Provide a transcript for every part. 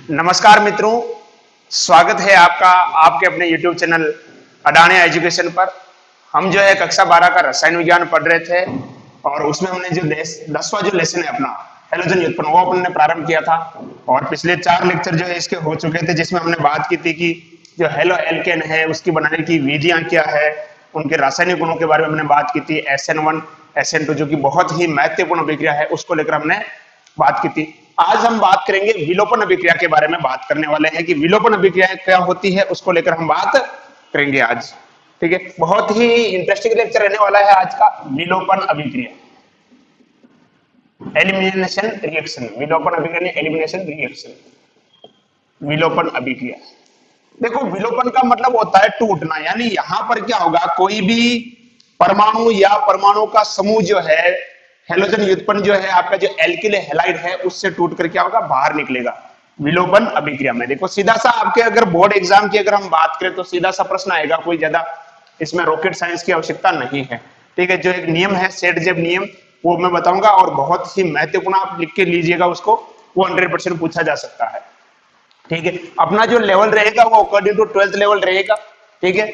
नमस्कार मित्रों, स्वागत है आपका आपके अपने YouTube चैनल अडानी एजुकेशन पर। हम जो है कक्षा 12 का रसायन विज्ञान पढ़ रहे थे और उसमें हमने जो 10वां जो लेसन है अपना हेलोजन व्युत्पन्न वो अपन ने प्रारंभ किया था। और पिछले 4 लेक्चर जो है इसके हो चुके थे, जिसमें हमने बात की थी कि जो हेलो एल्केन है उसकी बनाने की विधियां क्या है, उनके रासायनिक गुणों के बारे में हमने बात की थी। SN1 SN2 जो कि बहुत ही महत्वपूर्ण अभिक्रिया है उसको लेकर हमने बात की थी। आज हम बात करेंगे विलोपन अभिक्रिया के बारे में बात करने वाले हैं कि विलोपन अभिक्रिया क्या होती है, उसको लेकर हम बात करेंगे आज। ठीक है, बहुत ही इंटरेस्टिंग लेक्चर रहने वाला है आज का। विलोपन अभिक्रिया, एलिमिनेशन रिएक्शन, विलोपन अभिक्रिया एलिमिनेशन रिएक्शन। विलोपन अभिक्रिया, देखो विलोपन का मतलब होता है टूटना, यानी यहां पर क्या होगा, कोई भी परमाणु या परमाणु का समूह जो है हेलोजन व्युत्पन्न जो है आपका जो एल्किल हैलाइड है उससे टूट कर क्या होगा, बाहर निकलेगा विलोपन अभिक्रिया में। देखो सीधा सा आपके अगर बोर्ड एग्जाम की अगर हम बात करें तो सीधा सा प्रश्न आएगा, कोई ज्यादा इसमें रॉकेट साइंस की आवश्यकता नहीं है। ठीक है, जो एक नियम है सेट-जेब नियम वो मैं बताऊंगा और बहुत ही महत्वपूर्ण, आप लिख के लीजिएगा उसको, वो 100% पूछा जा सकता है। ठीक है, अपना जो लेवल रहेगा वो अकॉर्डिंग टू 12th लेवल रहेगा। ठीक है,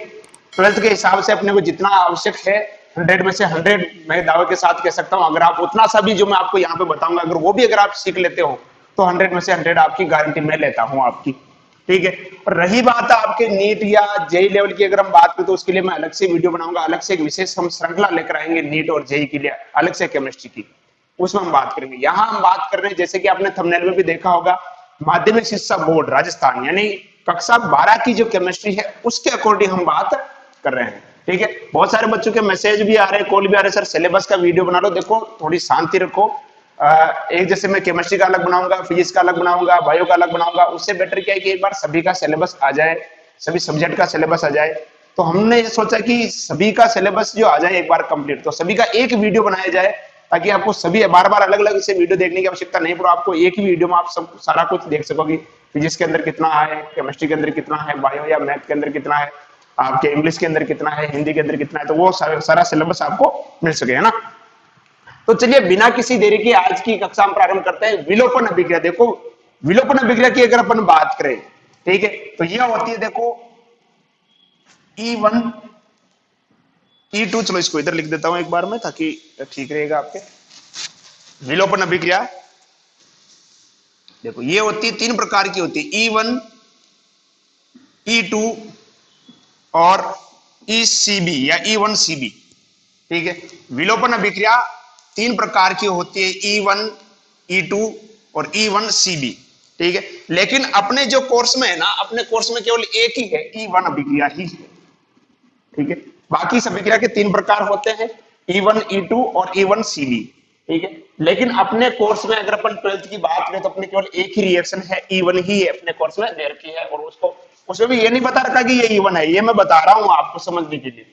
12th के हिसाब से अपने को जितना आवश्यक है 100 में से 100 मैं दावे के साथ कह सकता हूं। अगर आप उतना सा भी जो मैं आपको यहाँ पे बताऊंगा अगर वो भी अगर आप सीख लेते हो तो 100 में से 100 आपकी गारंटी मैं लेता हूं आपकी। ठीक है, और रही बात आपके नीट या जेई लेवल की अगर हम बात करें तो उसके लिए मैं अलग से वीडियो बनाऊंगा, अलग से एक विशेष हम श्रृंखला लेकर आएंगे नीट और जेई के लिए अलग से केमिस्ट्री की, उसमें हम बात करेंगे। यहाँ हम बात कर रहे हैं जैसे कि आपने थंबनेल में भी देखा होगा, माध्यमिक शिक्षा बोर्ड राजस्थान यानी कक्षा 12 की जो केमिस्ट्री है उसके अकॉर्डिंग हम बात कर रहे हैं। ठीक है, बहुत सारे बच्चों के मैसेज भी आ रहे हैं, कॉल भी आ रहे हैं, सर सिलेबस का वीडियो बना लो। देखो थोड़ी शांति रखो, एक जैसे मैं केमिस्ट्री का अलग बनाऊंगा, फिजिक्स का अलग बनाऊंगा, बायो का अलग बनाऊंगा, उससे बेटर क्या है कि एक बार सभी का सिलेबस आ जाए, सभी सब्जेक्ट का सिलेबस आ जाए। तो हमने ये सोचा कि सभी का सिलेबस जो आ जाए एक बार कंप्लीट, तो सभी का एक वीडियो बनाया जाए ताकि आपको सभी बार बार अलग अलग से वीडियो देखने की आवश्यकता नहीं पड़े, आपको एक ही वीडियो में आप सब सारा कुछ देख सकोगे। फिजिक्स के अंदर कितना है, केमिस्ट्री के अंदर कितना है, बायो या मैथ के अंदर कितना है, आपके इंग्लिश के अंदर कितना है, हिंदी के अंदर कितना है, तो वो सारा सिलेबस आपको मिल सके, है ना। तो चलिए बिना किसी देरी के आज की कक्षा हम प्रारंभ करते हैं। विलोपन अभिक्रिया, देखो विलोपन अभिक्रिया की अगर अपन बात करें, ठीक है, तो यह होती है, देखो E1 E2, चलो इसको इधर लिख देता हूं एक बार में ताकि ठीक रहेगा आपके। विलोपन अभिक्रिया देखो ये होती है 3 प्रकार की होती है, E1 E2 और ECB या E1CB। ठीक है, विलोपन अभिक्रिया 3 प्रकार की होती है, E1 E2 और E1CB। ठीक है, लेकिन अपने जो कोर्स में है ना, अपने कोर्स में केवल एक ही है, E1 अभिक्रिया ही है। ठीक है, बाकी सब अभिक्रिया के 3 प्रकार होते हैं, E1 E2 और E1CB। ठीक है, लेकिन अपने कोर्स में अगर अपन 12th की बात करें तो अपने केवल एक ही रिएक्शन है, E1 ही है अपने कोर्स में दे रखी है, और उसको उसमें भी ये नहीं बता रखा कि ये E1 है, ये मैं बता रहा हूं आपको समझने के लिए।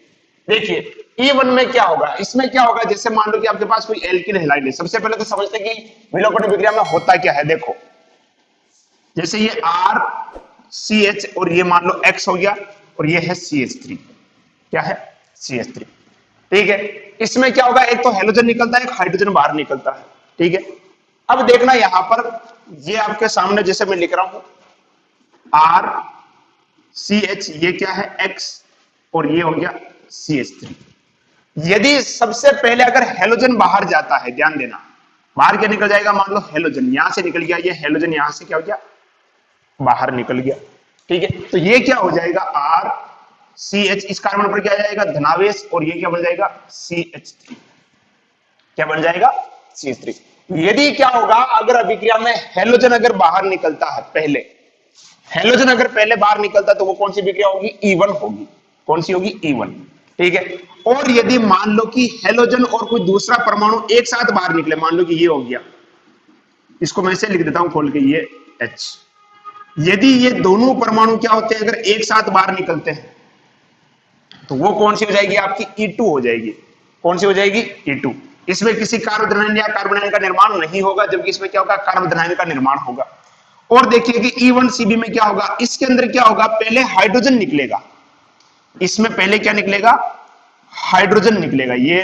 देखिए E1 में क्या होगा, इसमें क्या होगा, जैसे मान लो कि आपके पास कोई एल्किल हैलाइड है। सबसे पहले तो समझते हैं कि विलोपन अभिक्रिया में होता क्या है। देखो जैसे ये RCH और ये मान लो X हो गया और ये है CH3, क्या है CH3। ठीक है, इसमें क्या होगा, एक तो हेलोजन निकलता है, एक हाइड्रोजन बाहर निकलता है। ठीक है, अब देखना यहां पर ये आपके सामने जैसे मैं लिख रहा हूं RCH, ये क्या है X और ये हो गया CH3। यदि सबसे पहले अगर हेलोजन बाहर जाता है, ध्यान देना, बाहर क्या निकल जाएगा, मान लो हेलोजन यहां से निकल गया, ये हेलोजन यहां से क्या हो गया, बाहर निकल गया। ठीक है, तो ये क्या हो जाएगा RCH, इस कार्बन पर क्या आ जाएगा, धनावेश, और ये क्या बन जाएगा CH3, क्या बन जाएगा CH3। यदि क्या होगा, अगर अभिक्रिया में हेलोजन अगर बाहर निकलता है, पहले हेलोजन अगर पहले बाहर निकलता तो वो कौन सी अभिक्रिया होगी, E1 होगी। कौन सी होगी, E1। ठीक है, और यदि मान लो कि हेलोजन और कोई दूसरा परमाणु एक साथ बाहर निकले, मान लो कि ये हो गया, इसको मैं ऐसे लिख देता हूं खोल के, ये H। यदि ये दोनों परमाणु क्या होते हैं, अगर एक साथ बाहर निकलते हैं तो वो कौन सी हो जाएगी, आपकी E2 हो जाएगी। कौन सी हो जाएगी, E2। इसमें किसी कार्बोधनायन या कार्बोनायन का निर्माण नहीं होगा, जबकि इसमें क्या होगा, कार्बोधनायन का निर्माण होगा। और देखिए कि E1CB में क्या होगा, इसके अंदर क्या होगा, पहले हाइड्रोजन निकलेगा, इसमें पहले क्या निकलेगा, हाइड्रोजन निकलेगा, ये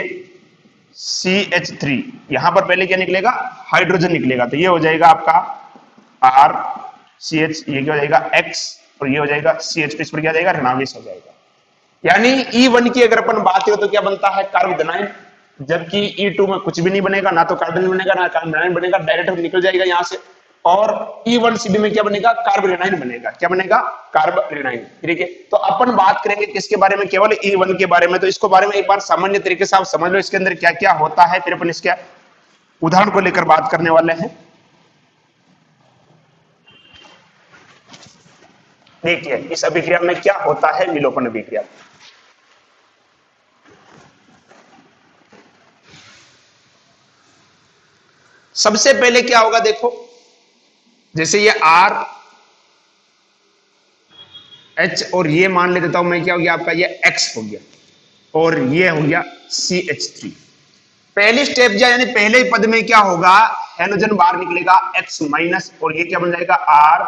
CH3, यहां पर पहले क्या निकलेगा, हाइड्रोजन निकलेगा। तो ये हो जाएगा आपका CH, ये क्या हो जाएगा X, और ये हो जाएगा CH, इस पर क्या हो जाएगा ऋणावेश हो जाएगा। यानी E1 की अगर अपन बात करें तो क्या बनता है कार्बोनाइन, जबकि E2 में कुछ भी नहीं बनेगा, ना तो कार्बन बनेगा ना कार्बोनाइन बनेगा, डायरेक्ट निकल जाएगा यहाँ से। और E1CB में क्या बनेगा कार्बोरेनाइन बनेगा, क्या बनेगा कार्बोरेनाइन। ठीक है, तो अपन बात करेंगे किसके बारे में, केवल E1 के बारे में। तो इसको बारे में एक बार सामान्य तरीके से आप समझ लो, इसके अंदर क्या क्या होता है, फिर अपन इसके उदाहरण को लेकर बात करने वाले हैं। देखिए इस अभिक्रिया में क्या होता है, विलोपन अभिक्रिया। सबसे पहले क्या होगा देखो, जैसे ये R H और ये मान ले देता हूं मैं, क्या हो गया आपका ये X हो गया, और ये हो गया CH3। पहली स्टेप यानी पहले पद में क्या होगा, हेलोजन बाहर निकलेगा X माइनस, और ये क्या बन जाएगा R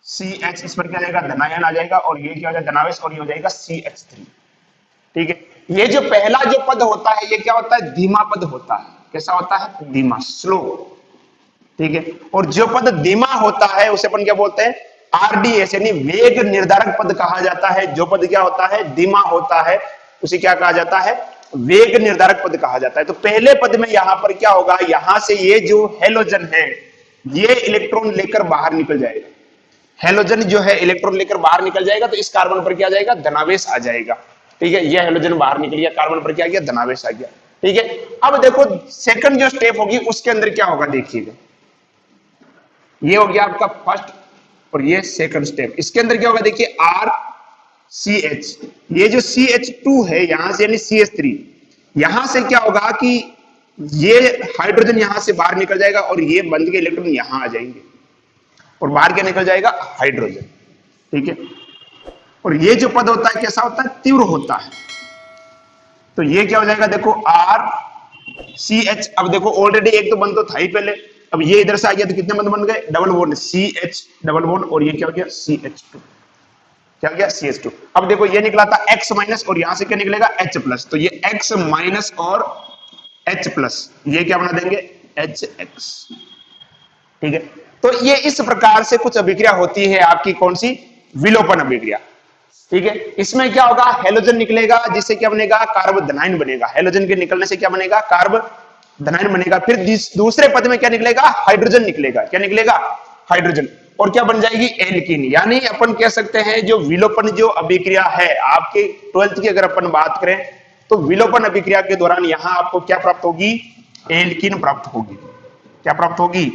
CH, इस पर क्या जाएगा धनायन आ जाएगा, और ये क्या हो जाएगा धनावेश, और ये हो जाएगा CH3। ठीक है, ये जो पहला जो पद होता है ये क्या होता है धीमा पद होता है। कैसा होता है धीमा, स्लो। ठीक है, और जो पद धीमा होता है उसे अपन क्या बोलते हैं RDS, यानी वेग निर्धारक पद कहा जाता है। जो पद क्या होता है धीमा होता है उसे क्या कहा जाता है वेग निर्धारक पद कहा जाता है। तो पहले पद में यहां पर क्या होगा, यहां से ये जो हेलोजन है ये इलेक्ट्रॉन लेकर बाहर निकल जाएगा। हेलोजन जो है इलेक्ट्रॉन लेकर बाहर निकल जाएगा, तो इस कार्बन पर क्या जाएगा धनावेश आ जाएगा। ठीक है, ये हेलोजन बाहर निकल गया, कार्बन पर क्या गया धनावेश आ गया। ठीक है, अब देखो सेकंड जो स्टेप होगी उसके अंदर क्या होगा, देखिएगा ये हो गया आपका फर्स्ट और ये सेकंड स्टेप। इसके अंदर क्या होगा देखिए RCH, ये जो CH2 है यहां से यानी CH3, यहां से क्या होगा कि ये हाइड्रोजन यहां से बाहर निकल जाएगा और ये बंद के इलेक्ट्रॉन यहां आ जाएंगे और बाहर क्या निकल जाएगा हाइड्रोजन। ठीक है, और ये जो पद होता है कैसा होता है तीव्र होता है। तो ये क्या हो जाएगा देखो RCH, अब देखो ऑलरेडी एक तो बंद तो था ही पहले, अब ये इधर से आ गया तो कितने बंद बन गए double bond CH double bond, और ये क्या हो गया CH2, क्या हो गया CH2। अब देखो ये निकला था X माइनस और यहां से क्या निकलेगा H प्लस, तो ये X माइनस और H प्लस ये क्या बना देंगे HX। ठीक है, तो ये इस प्रकार से कुछ अभिक्रिया होती है आपकी, कौन सी विलोपन अभिक्रिया। ठीक है, इसमें क्या होगा हेलोजन निकलेगा जिससे क्या बनेगा कार्बोधनाइन बनेगा, हेलोजन के निकलने से क्या बनेगा कार्बोधनाइन बनेगा। फिर दूसरे पद में क्या निकलेगा हाइड्रोजन निकलेगा, क्या निकलेगा हाइड्रोजन, और क्या बन जाएगी एल्कीन। यानी अपन कह सकते हैं जो विलोपन जो अभिक्रिया है आपके 12th की अगर अपन बात करें तो विलोपन अभिक्रिया के दौरान यहां आपको क्या प्राप्त होगी एल्कीन प्राप्त होगी। क्या प्राप्त होगी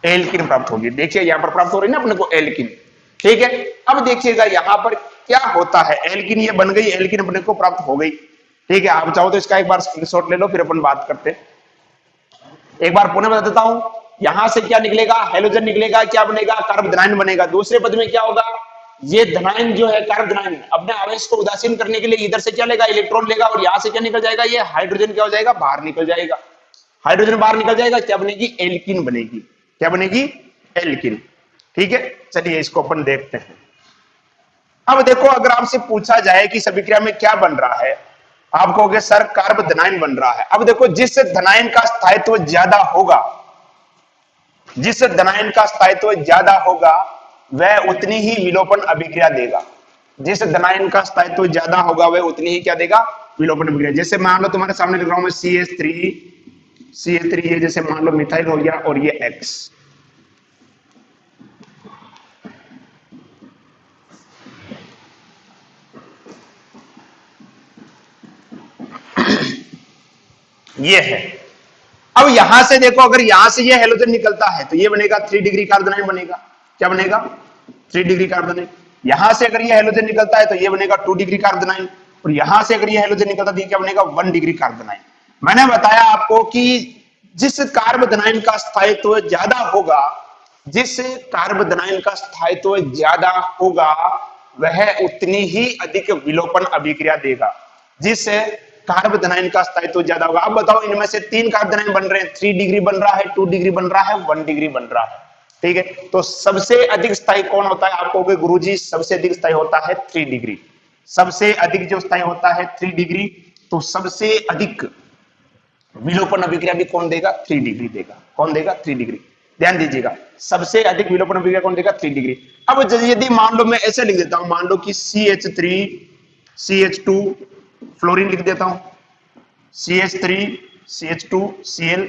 एल्कीन प्राप्त होगी। देखिए यहां पर प्राप्त हो रही है ना अपने को एल्कीन। ठीक है, अब देखिएगा यहां पर क्या होता है, एल्कीन ये बन गई, एल्कीन अपने को प्राप्त हो गई। ठीक है, आप चाहो तो इसका एक बार स्क्रीनशॉट ले लो फिर अपन बात करते हैं। एक बार पुनः बता देता हूं, यहां से क्या निकलेगा हेलोजन निकलेगा, क्या बनेगा कार्बोधनाइन बनेगा। दूसरे पद में क्या होगा ये धनाइन जो है कार्बोधनाइन अपने आवेश को उदासीन करने के लिए इधर से क्या लेगा इलेक्ट्रॉन लेगा, और यहां से क्या निकल जाएगा ये हाइड्रोजन क्या हो जाएगा बाहर निकल जाएगा। हाइड्रोजन बाहर निकल जाएगा, क्या बनेगी एल्कीन बनेगी, क्या बनेगी एल्कीन। ठीक है, चलिए इसको अपन देखते हैं। अब देखो अगर आपसे पूछा जाए कि इस अभिक्रिया में क्या बन रहा है, आप कहोगे सर कार्बोधनाइन बन रहा है। अब देखो जिस धनाइन का स्थायित्व ज्यादा होगा, जिस धनाइन का स्थायित्व ज्यादा होगा वह उतनी ही विलोपन अभिक्रिया देगा। जिस धनाइन का स्थायित्व ज्यादा होगा वह उतनी ही क्या देगा विलोपन अभिक्रिया। जैसे मान लो तुम्हारे सामने लिख रहा हूं मैं CH3 ये जैसे मान लो मिथाइल हो गया और ये X। ये है, अब यहां से देखो अगर यहां से ये हेलोजन निकलता है तो ये बनेगा 3 डिग्री कार्बोनाइन बनेगा, क्या बनेगा 3 डिग्री कार्बोनाइन। यहां से अगर ये हेलोजन निकलता है तो ये बनेगा 2 डिग्री कार्बोनाइन, और यहां से अगर ये हेलोजन निकलता है तो ये क्या बनेगा 1 डिग्री कार्बोनाइन। मैंने बताया आपको कि जिस कार्बोधनाइन का स्थायित्व ज्यादा होगा, जिस कार्बोधनाइन का स्थायित्व ज्यादा होगा वह उतनी ही अधिक विलोपन अभिक्रिया देगा। जिस कार्बोधनाइन का स्थायित्व ज्यादा होगा, अब बताओ इनमें से 3 कार्बोधनाइन बन रहे हैं, 3 डिग्री बन रहा है, 2 डिग्री बन रहा है, 1 डिग्री बन रहा है। ठीक है, तो सबसे अधिक स्थायी कौन होता है, आप कहोगे गुरुजी सबसे अधिक स्थायी होता है 3 डिग्री। सबसे अधिक जो स्थायी होता है 3 डिग्री, तो सबसे अधिक विलोपन अभिक्रिया भी कौन देगा 3 डिग्री देगा। कौन देगा 3 डिग्री। ध्यान दीजिएगा, सबसे अधिक विलोपन अभिक्रिया कौन देगा? 3 डिग्री। अब यदि मान लो मैं ऐसे लिख देता हूं, मान लो कि CH3 CH2 फ्लोरीन लिख देता हूं, CH3 CH2 Cl,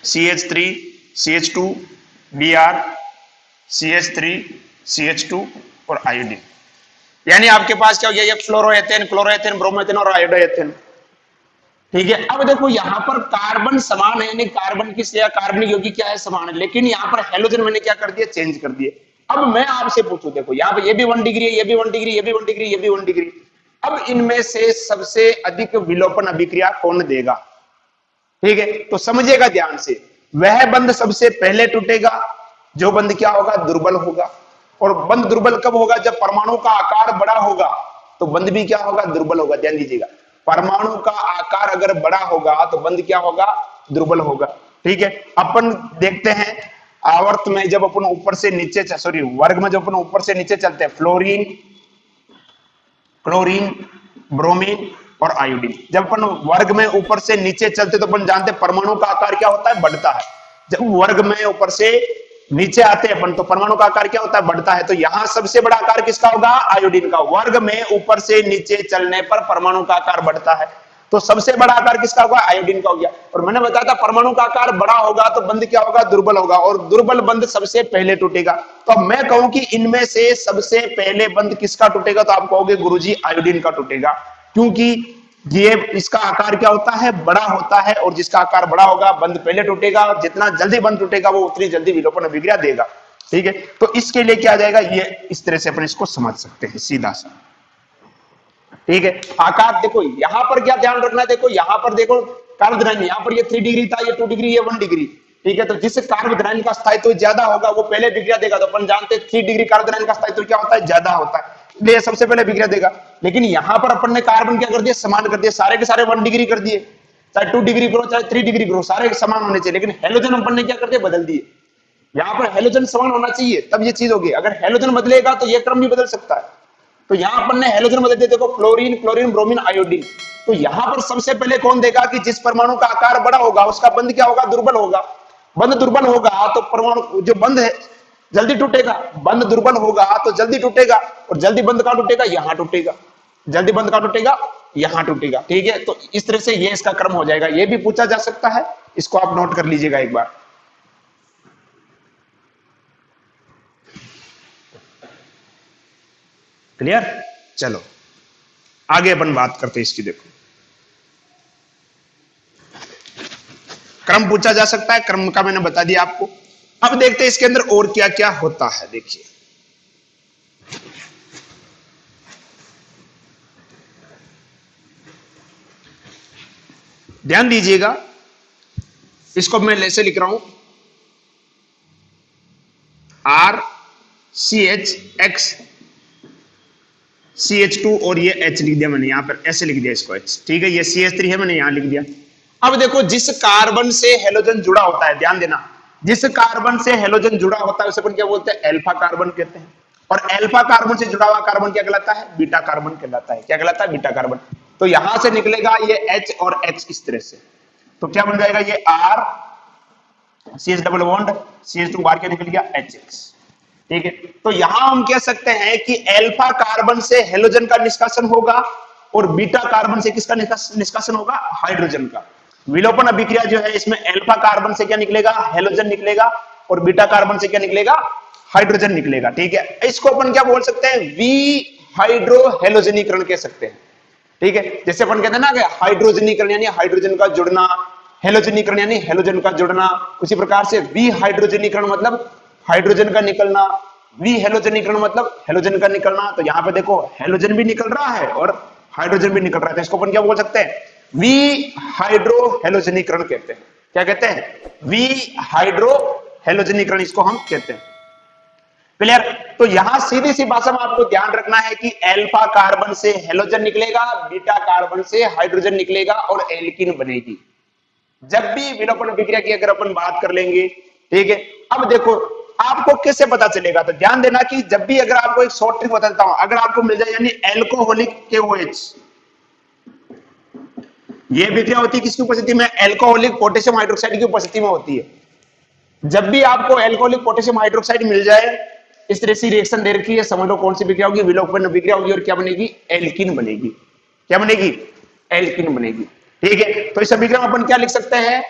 CH3 CH2 Br, CH3 CH2 और आयोडीन। यानी आपके पास क्या हो गया? ये फ्लोरोएथेन, क्लोरोएथेन, ब्रोमोएथेन और आयोडोएथेन। ठीक है, अब देखो यहां पर कार्बन समान है, यानी कार्बन की या कार्बनिक यौगिक क्या है? समान है, लेकिन यहां पर हेलोजन मैंने क्या कर दिया? चेंज कर दिए। अब मैं आपसे पूछूं, देखो यहां पे ये भी 1 डिग्री है, ये भी 1 डिग्री, ये भी 1 डिग्री, ये भी 1 डिग्री। अब इनमें से सबसे अधिक विलोपन अभिक्रिया कौन देगा? ठीक है, तो समझिएगा ध्यान से, वह बंध सबसे पहले टूटेगा जो बंध क्या होगा? दुर्बल होगा। और बंध दुर्बल कब होगा? जब परमाणु का आकार बड़ा होगा, तो बंध भी क्या होगा? दुर्बल होगा। ध्यान दीजिएगा, परमाणु का आकार अगर बड़ा होगा तो बंध क्या होगा? दुर्बल होगा। ठीक है, अपन देखते हैं आवर्त में जब अपन ऊपर से नीचे, सॉरी वर्ग में जब अपन ऊपर से नीचे चलते हैं, फ्लोरीन, क्लोरीन, ब्रोमीन और आयोडीन, जब अपन वर्ग में ऊपर से नीचे चलते तो अपन जानते हैं परमाणु का आकार क्या होता है? बढ़ता है। जब वर्ग में ऊपर से नीचे आते हैं अपन तो परमाणु का आकार क्या होता है? बढ़ता है। तो यहां सबसे बड़ा आकार किसका होगा? आयोडीन का। वर्ग में ऊपर से नीचे चलने पर परमाणु का आकार बढ़ता है, तो सबसे बड़ा आकार किसका होगा? आयोडीन का हो गया। और मैंने बताया था परमाणु का आकार बड़ा होगा तो बंध क्या होगा? दुर्बल होगा, और दुर्बल बंध सबसे पहले टूटेगा। तो अब मैं कहूं कि इनमें से सबसे पहले बंध किसका टूटेगा? तो आप कहोगे गुरुजी आयोडीन का टूटेगा, क्योंकि ये इसका आकार क्या होता है? बड़ा होता है, और जिसका आकार बड़ा होगा बंध पहले टूटेगा, और जितना जल्दी बंध टूटेगा वो उतनी जल्दी विलोपन अभिक्रिया देगा। ठीक है, तो इसके लिए क्या आ जाएगा? ये इस तरह से अपन इसको समझ सकते हैं सीधा सा। ठीक है, आकार देखो यहां पर क्या ध्यान रखना है, देखो यहां पर देखो कार्बोदनाइन, यहां पर ये 3 डिग्री था, ये 2 डिग्री, ये 1 डिग्री। ठीक है, तो जिस कार्बोदनाइन का स्थायित्व ज्यादा होगा वो पहले अभिक्रिया देगा। तो अपन जानते हैं 3 डिग्री कार्बोदनाइन का स्थायित्व क्या होता है? ज्यादा होता है, इसलिए सबसे पहले अभिक्रिया देगा। लेकिन यहां पर अपन ने कार्बन क्या कर दिया? समान कर दिया, सारे के सारे 1 डिग्री कर दिए, चाहे 2 डिग्री करो चाहे 3 डिग्री करो, सारे समान होने चाहिए। लेकिन हेलोजन अपन ने क्या कर दिया? बदल दिए। यहां पर हेलोजन समान होना चाहिए तब ये चीज होगी, अगर हेलोजन बदलेगा तो ये क्रम भी बदल सकता है। तो यहां अपन ने हेलोजन बदल दिया, देखो फ्लोरीन, क्लोरीन, ब्रोमीन, आयोडीन। तो यहां पर सबसे पहले कौन देगा? कि जिस परमाणु का आकार बड़ा होगा उसका बंध क्या होगा? दुर्बल होगा। बंध दुर्बल होगा तो परमाणु जो बंध है जल्दी टूटेगा, बंध दुर्बल होगा तो जल्दी टूटेगा, और जल्दी बंध कहां टूटेगा? यहां टूटेगा। जल्दी बंध कहां टूटेगा? यहां टूटेगा। ठीक है, तो इस तरह से ये इसका क्रम हो जाएगा। ये भी पूछा जा सकता है, इसको आप नोट कर लीजिएगा एक बार। क्लियर? चलो आगे अपन बात करते हैं इसकी। देखो क्रम पूछा जा सकता है, क्रम का मैंने बता दिया आपको। अब देखते हैं इसके अंदर और क्या क्या होता है। देखिए ध्यान दीजिएगा, इसको मैं ऐसे लिख रहा हूं, RCH CH2 और ये H लिख दिया मैंने, यहां पर ऐसे लिख दिया इसको H। ठीक है, ये CH3 है, मैंने यहां लिख दिया। अब देखो जिस कार्बन से हेलोजन जुड़ा होता है, ध्यान देना, जिस कार्बन से हेलोजन जुड़ा होता है उसे अपन क्या बोलते हैं? अल्फा कार्बन कहते हैं। और अल्फा कार्बन से जुड़ा हुआ कार्बन क्या कहलाता है? बीटा कार्बन कहलाता है। क्या कहलाता है? Beta carbon. तो यहां से निकलेगा ये H और H इस तरह से, तो क्या बन जाएगा? ये R CH double bond CH2 बाहर क्या निकल गया? HX। ठीक है, तो यहां हम कह सकते हैं कि अल्फा कार्बन से हेलोजन का निष्कासन होगा और बीटा कार्बन से किसका निष्कासन होगा? हाइड्रोजन का। विलोपन अभिक्रिया जो है इसमें अल्फा कार्बन से क्या निकलेगा? हेलोजन निकलेगा, और बीटा कार्बन से क्या निकलेगा? हाइड्रोजन निकलेगा। ठीक है, इसको अपन क्या बोल सकते हैं? वी हाइड्रोहेलोजनीकरण कह सकते हैं। ठीक है, जैसे अपन कहते हैं ना कि हाइड्रोजनीकरण यानी हाइड्रोजन का जुड़ना, हेलोजनीकरण यानी हेलोजन का जुड़ना, उसी प्रकार से वी हाइड्रोजनीकरण मतलब हाइड्रोजन का निकलना, वी हेलोजनीकरण मतलब हेलोजन का निकलना। तो यहां पे देखो हेलोजन भी निकल रहा है और हाइड्रोजन भी निकल रहा है, तो इसको अपन क्या बोल सकते हैं? वी हाइड्रोहेलोजनीकरण कहते हैं। क्या कहते हैं? वी हाइड्रोहेलोजनीकरण इसको हम कहते हैं। क्लियर? तो यहां सीधी सी भाषा में आपको ध्यान रखना है कि अल्फा कार्बन से हेलोजन निकलेगा, बीटा कार्बन से हाइड्रोजन निकलेगा और एल्कीन बनेगी। जब भी विलोपन अभिक्रिया की अगर अपन बात कर लेंगे, ठीक है। अब देखो आपको कैसे पता चलेगा, तो ध्यान देना कि जब भी अगर आपको एक शॉर्ट ट्रिक बताता हूं, अगर आपको मिल जाए यानी एल्कोहलिक KOH, ये अभिक्रिया होती है किसकी उपस्थिति में? एल्कोहलिक पोटेशियम हाइड्रोक्साइड की उपस्थिति में होती है। जब भी आपको एल्कोहलिक पोटेशियम हाइड्रोक्साइड मिल जाए, इस तरह से रिएक्शन दे रखी है, समझ लो कौन सी विक्रिया होगी? विलोपन अभिक्रिया होगी। और क्या बनेगी? एल्कीन बनेगी। क्या बनेगी? एल्कीन बनेगी। ठीक है, तो इस अभिक्रिया में अपन क्या लिख सकते हैं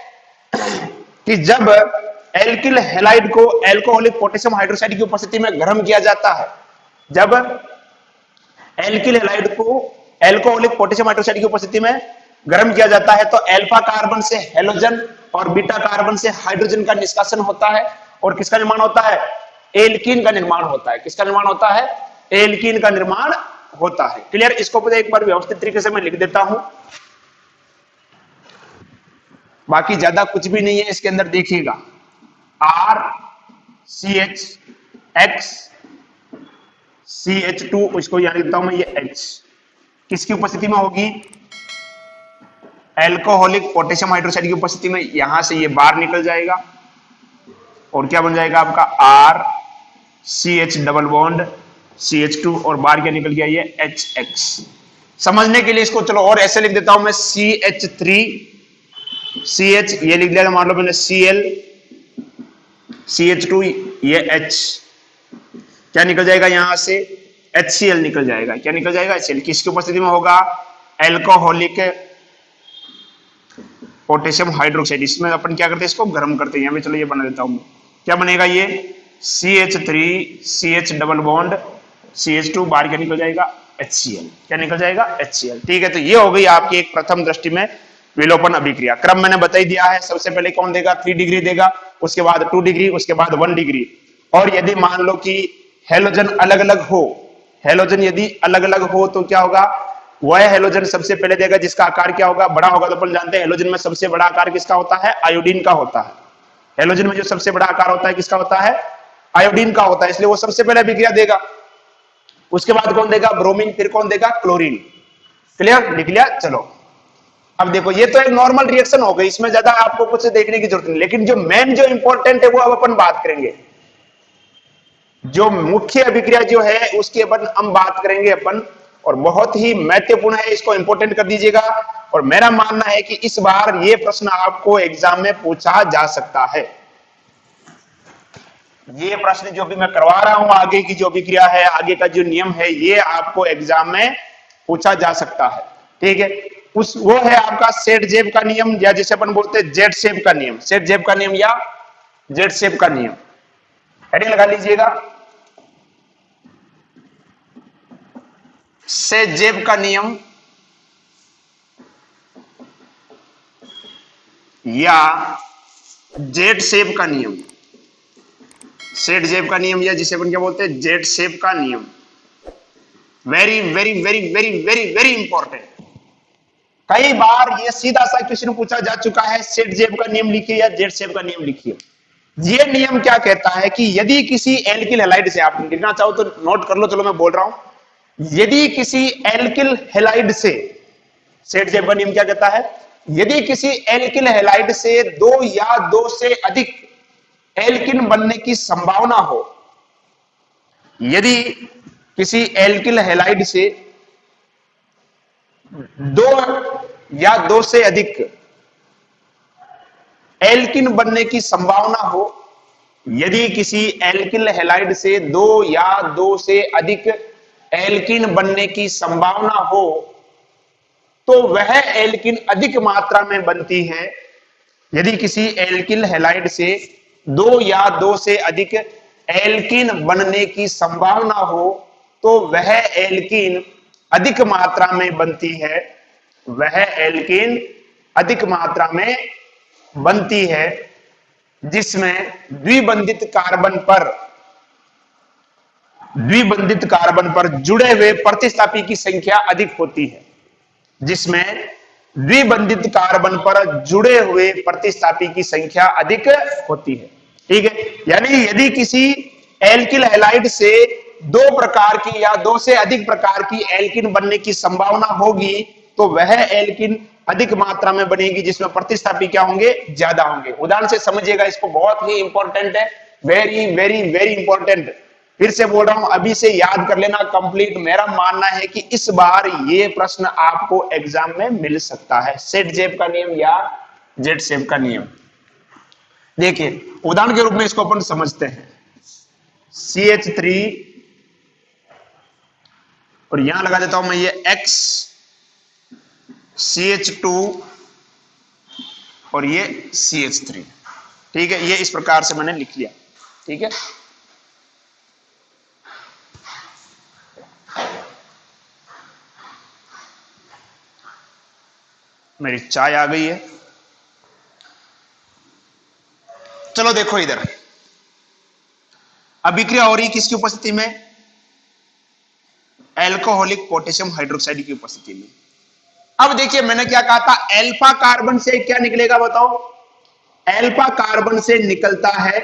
कि जब एल्किल हैलाइड को एल्कोहलिक पोटेशियम हाइड्रोक्साइड की उपस्थिति में गर्म किया जाता है, जब एल्किल हैलाइड को एल्कोहलिक पोटेशियम हाइड्रोक्साइड की उपस्थिति में गर्म किया जाता है, तो अल्फा कार्बन से हैलोजन और बीटा कार्बन से हाइड्रोजन का निष्कासन होता है। और किसका निर्माण होता है? एल्कीन का निर्माण होता है। किसका निर्माण होता है? एल्कीन का निर्माण होता है। क्लियर? इसको एक बार व्यवस्थित तरीके से मैं लिख देता हूं, बाकी ज्यादा कुछ भी नहीं है इसके अंदर। देखिएगा, RCHX इसको यहां लिखता हूं मैं, ये H किसकी उपस्थिति में होगी? एल्कोहलिक पोटेशियम हाइड्रोक्साइड की उपस्थिति में। यहां से ये बाहर निकल जाएगा और क्या बन जाएगा आपका? RCH डबल बॉन्ड CH2 और बाहर क्या निकल गया? ये HX। समझने के लिए इसको चलो और ऐसे लिख देता हूं मैं, CH3CH ये लिख दिया, मान लो मैंने Cl CH2 ये H, क्या निकल जाएगा यहां से? HCl निकल जाएगा। क्या निकल जाएगा? HCl। किसकी उपस्थिति में होगा? Alcoholic potassium hydroxide. इसमें अपन क्या करते हैं? इसको गर्म करते हैं। यहाँ पे चलो ये बना देता हूं, क्या बनेगा? ये CH3CH डबल बॉन्ड CH2 बाहर क्या निकल जाएगा? HCl। क्या निकल जाएगा? HCl। ठीक है, तो ये हो गई आपकी एक प्रथम दृष्टि में विलोपन अभिक्रिया। क्रम मैंने बता ही दिया है। सबसे पहले कौन देगा? 3 डिग्री देगा, उसके बाद 2 डिग्री, उसके बाद 1 डिग्री। और यदि मान लो कि हेलोजन अलग अलग हो, हेलोजन यदि अलग अलग हो तो क्या होगा? वह हेलोजन सबसे पहले देगा जिसका आकार क्या होगा? बड़ा होगा। तो अपन जानते हैं हेलोजन में सबसे बड़ा आकार किसका होता है? आयोडीन का होता है। हेलोजन में जो सबसे बड़ा आकार होता है किसका होता है? आयोडीन का होता है, इसलिए वो सबसे पहले अभिक्रिया देगा। उसके बाद कौन देगा? ब्रोमीन। फिर कौन देगा? क्लोरीन। क्लियर? लिख लिया? चलो अब देखो, ये तो एक नॉर्मल रिएक्शन हो गई, इसमें ज्यादा आपको कुछ देखने की जरूरत नहीं। लेकिन जो मेन जो इंपॉर्टेंट है वो अब अपन बात करेंगे। जो मुख्य अभिक्रिया जो है उसकी अपन हम बात करेंगे अपन, और बहुत ही महत्वपूर्ण है, इसको इंपॉर्टेंट कर दीजिएगा। और मेरा मानना है कि इस बार ये प्रश्न आपको एग्जाम में पूछा जा सकता है। ये प्रश्न जो भी मैं करवा रहा हूं, आगे की जो अभिक्रिया है, आगे का जो नियम है, ये आपको एग्जाम में पूछा जा सकता है। ठीक है, वो है आपका सेट जेब का नियम, या जिसे अपन बोलते हैं जेड शेप का नियम। सेट जेब का नियम या जेड शेप का नियम, हेडिंग लगा लीजिएगा। सेट जेब का नियम या जेड शेप का नियम, सेट जेब का नियम या जिसे अपन क्या बोलते हैं? जेड शेप का नियम। Very very very very very very important. कई बार ये सीधा सा क्वेश्चन पूछा जा चुका है, सेट जेब का नियम लिखिए या जेड शेप का नियम लिखिए। ये नियम क्या कहता है कि यदि किसी एल्किल हैलाइड से, आप लिखना चाहो तो नोट कर लो, चलो मैं बोल रहा हूं, यदि किसी एल्किल हैलाइड से, सेट जेब का नियम क्या कहता है? यदि किसी एल्किल हैलाइड से 2 या 2 से अधिक एल्किन बनने की संभावना हो, यदि किसी एल्किल हैलाइड से 2 या 2 से अधिक एल्किन बनने की संभावना हो, यदि किसी एल्किल हैलाइड से 2 या 2 से अधिक एल्किन बनने की संभावना हो, तो वह एल्किन अधिक मात्रा में बनती है। यदि किसी एल्किल हैलाइड से 2 या 2 से अधिक एल्किन बनने की संभावना हो, तो वह एल्किन अधिक मात्रा में बनती है, वह एल्किन अधिक मात्रा में बनती है, जिसमें द्विबंधित कार्बन पर जुड़े हुए प्रतिस्थापी की संख्या अधिक होती है, जिसमें द्विबंधित कार्बन पर जुड़े हुए प्रतिस्थापी की संख्या अधिक होती है। ठीक है, यानी यदि किसी एल्किल हैलाइड से 2 प्रकार की या 2 से अधिक प्रकार की एल्किन बनने की संभावना होगी, तो वह एल्किन अधिक मात्रा में बनेगी, जिसमें प्रतिस्थापी क्या होंगे? ज्यादा होंगे। उदाहरण से समझिएगा, इसको बहुत ही इंपॉर्टेंट है, वेरी वेरी वेरी इंपॉर्टेंट। फिर से बोल रहा हूं, अभी से याद कर लेना कंप्लीट। मेरा मानना है कि इस बार ये प्रश्न आपको एग्जाम में मिल सकता है, सेट जेब का नियम या जेड सेब का नियम। देखिए उदाहरण के रूप में इसको अपन समझते हैं, CH3 और यहां लगा देता हूं मैं ये X, CH2 और ये CH3। ठीक है, ये इस प्रकार से मैंने लिख लिया। ठीक है, मेरी चाय आ गई है। चलो देखो इधर, अभिक्रिया हो रही किसकी उपस्थिति में? एल्कोहलिक पोटेशियम हाइड्रोक्साइड की उपस्थिति में। अब देखिए मैंने क्या कहा था, अल्फा कार्बन से क्या निकलेगा बताओ? अल्फा कार्बन से निकलता है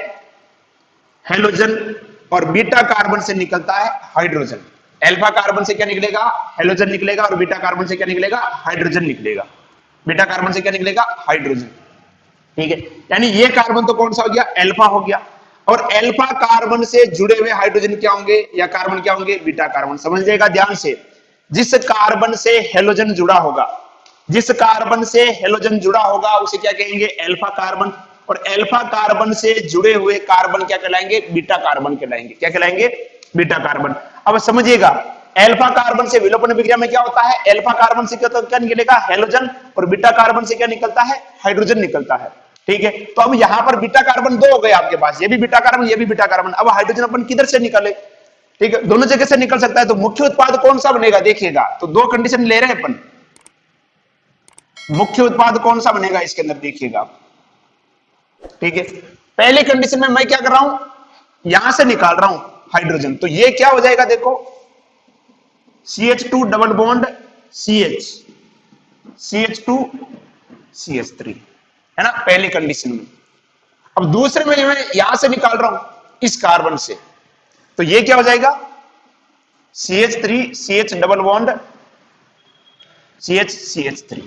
हेलोजन और बीटा कार्बन से निकलता है हाइड्रोजन। अल्फा कार्बन से क्या निकलेगा? हेलोजन निकलेगा और बीटा कार्बन से क्या निकलेगा? हाइड्रोजन निकलेगा। बीटा कार्बन से क्या निकलेगा? हाइड्रोजन। ठीक है, यानी ये कार्बन तो कौन सा हो गया? अल्फा हो गया। और अल्फा कार्बन से जुड़े हुए हाइड्रोजन क्या होंगे या कार्बन क्या होंगे? Beta carbon. समझ जाएगा ध्यान से, जिस कार्बन से हेलोजन जुड़ा होगा, जिस कार्बन से हेलोजन जुड़ा होगा उसे क्या कहेंगे? Alpha carbon. और अल्फा कार्बन से जुड़े हुए कार्बन क्या कहलाएंगे? बीटा कार्बन कहलाएंगे। क्या कहलाएंगे? Beta carbon. अब समझिएगा, अल्फा कार्बन से विलोपन अभिक्रिया में क्या होता है? अल्फा कार्बन से क्या निकलेगा? हेलोजन, और बीटा कार्बन से क्या निकलता है? हाइड्रोजन निकलता है। ठीक है, तो अब यहां पर बीटा कार्बन दो हो गए आपके पास, ये भी बीटा कार्बन, ये भी बीटा कार्बन। अब हाइड्रोजन अपन किधर से निकले? ठीक है, दोनों जगह से निकल सकता है, तो मुख्य उत्पाद कौन सा बनेगा? देखिएगा, तो दो कंडीशन ले रहे हैं अपन, मुख्य उत्पाद कौन सा बनेगा इसके अंदर? देखिएगा। ठीक है, पहले कंडीशन में मैं क्या कर रहा हूं? यहां से निकाल रहा हूं हाइड्रोजन, तो ये क्या हो जाएगा? देखो, CH2 double bond CH, CH2 CH3, है ना, पहली कंडीशन में। अब दूसरे में मैं यहां से निकाल रहा हूं इस कार्बन से, तो ये क्या हो जाएगा? CH3 CH double bond CH CH3।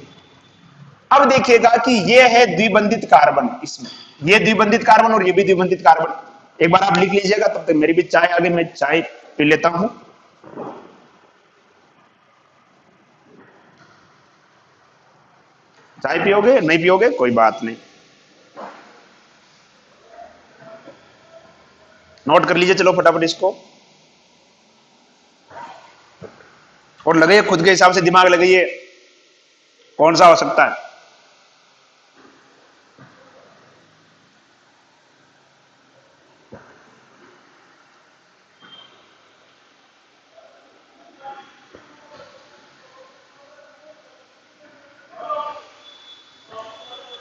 अब देखिएगा कि ये है द्विबंधित कार्बन, इसमें ये द्विबंधित कार्बन और ये भी द्विबंधित कार्बन। एक बार आप लिख लीजिएगा, तब तक मेरी भी चाय आ गई, मैं चाय पी लेता हूं। चाय पियोगे? नहीं पियोगे कोई बात नहीं, नोट कर लीजिए। चलो फटाफट इसको, और लगाइए खुद के हिसाब से, दिमाग लगाइए कौन सा हो सकता है।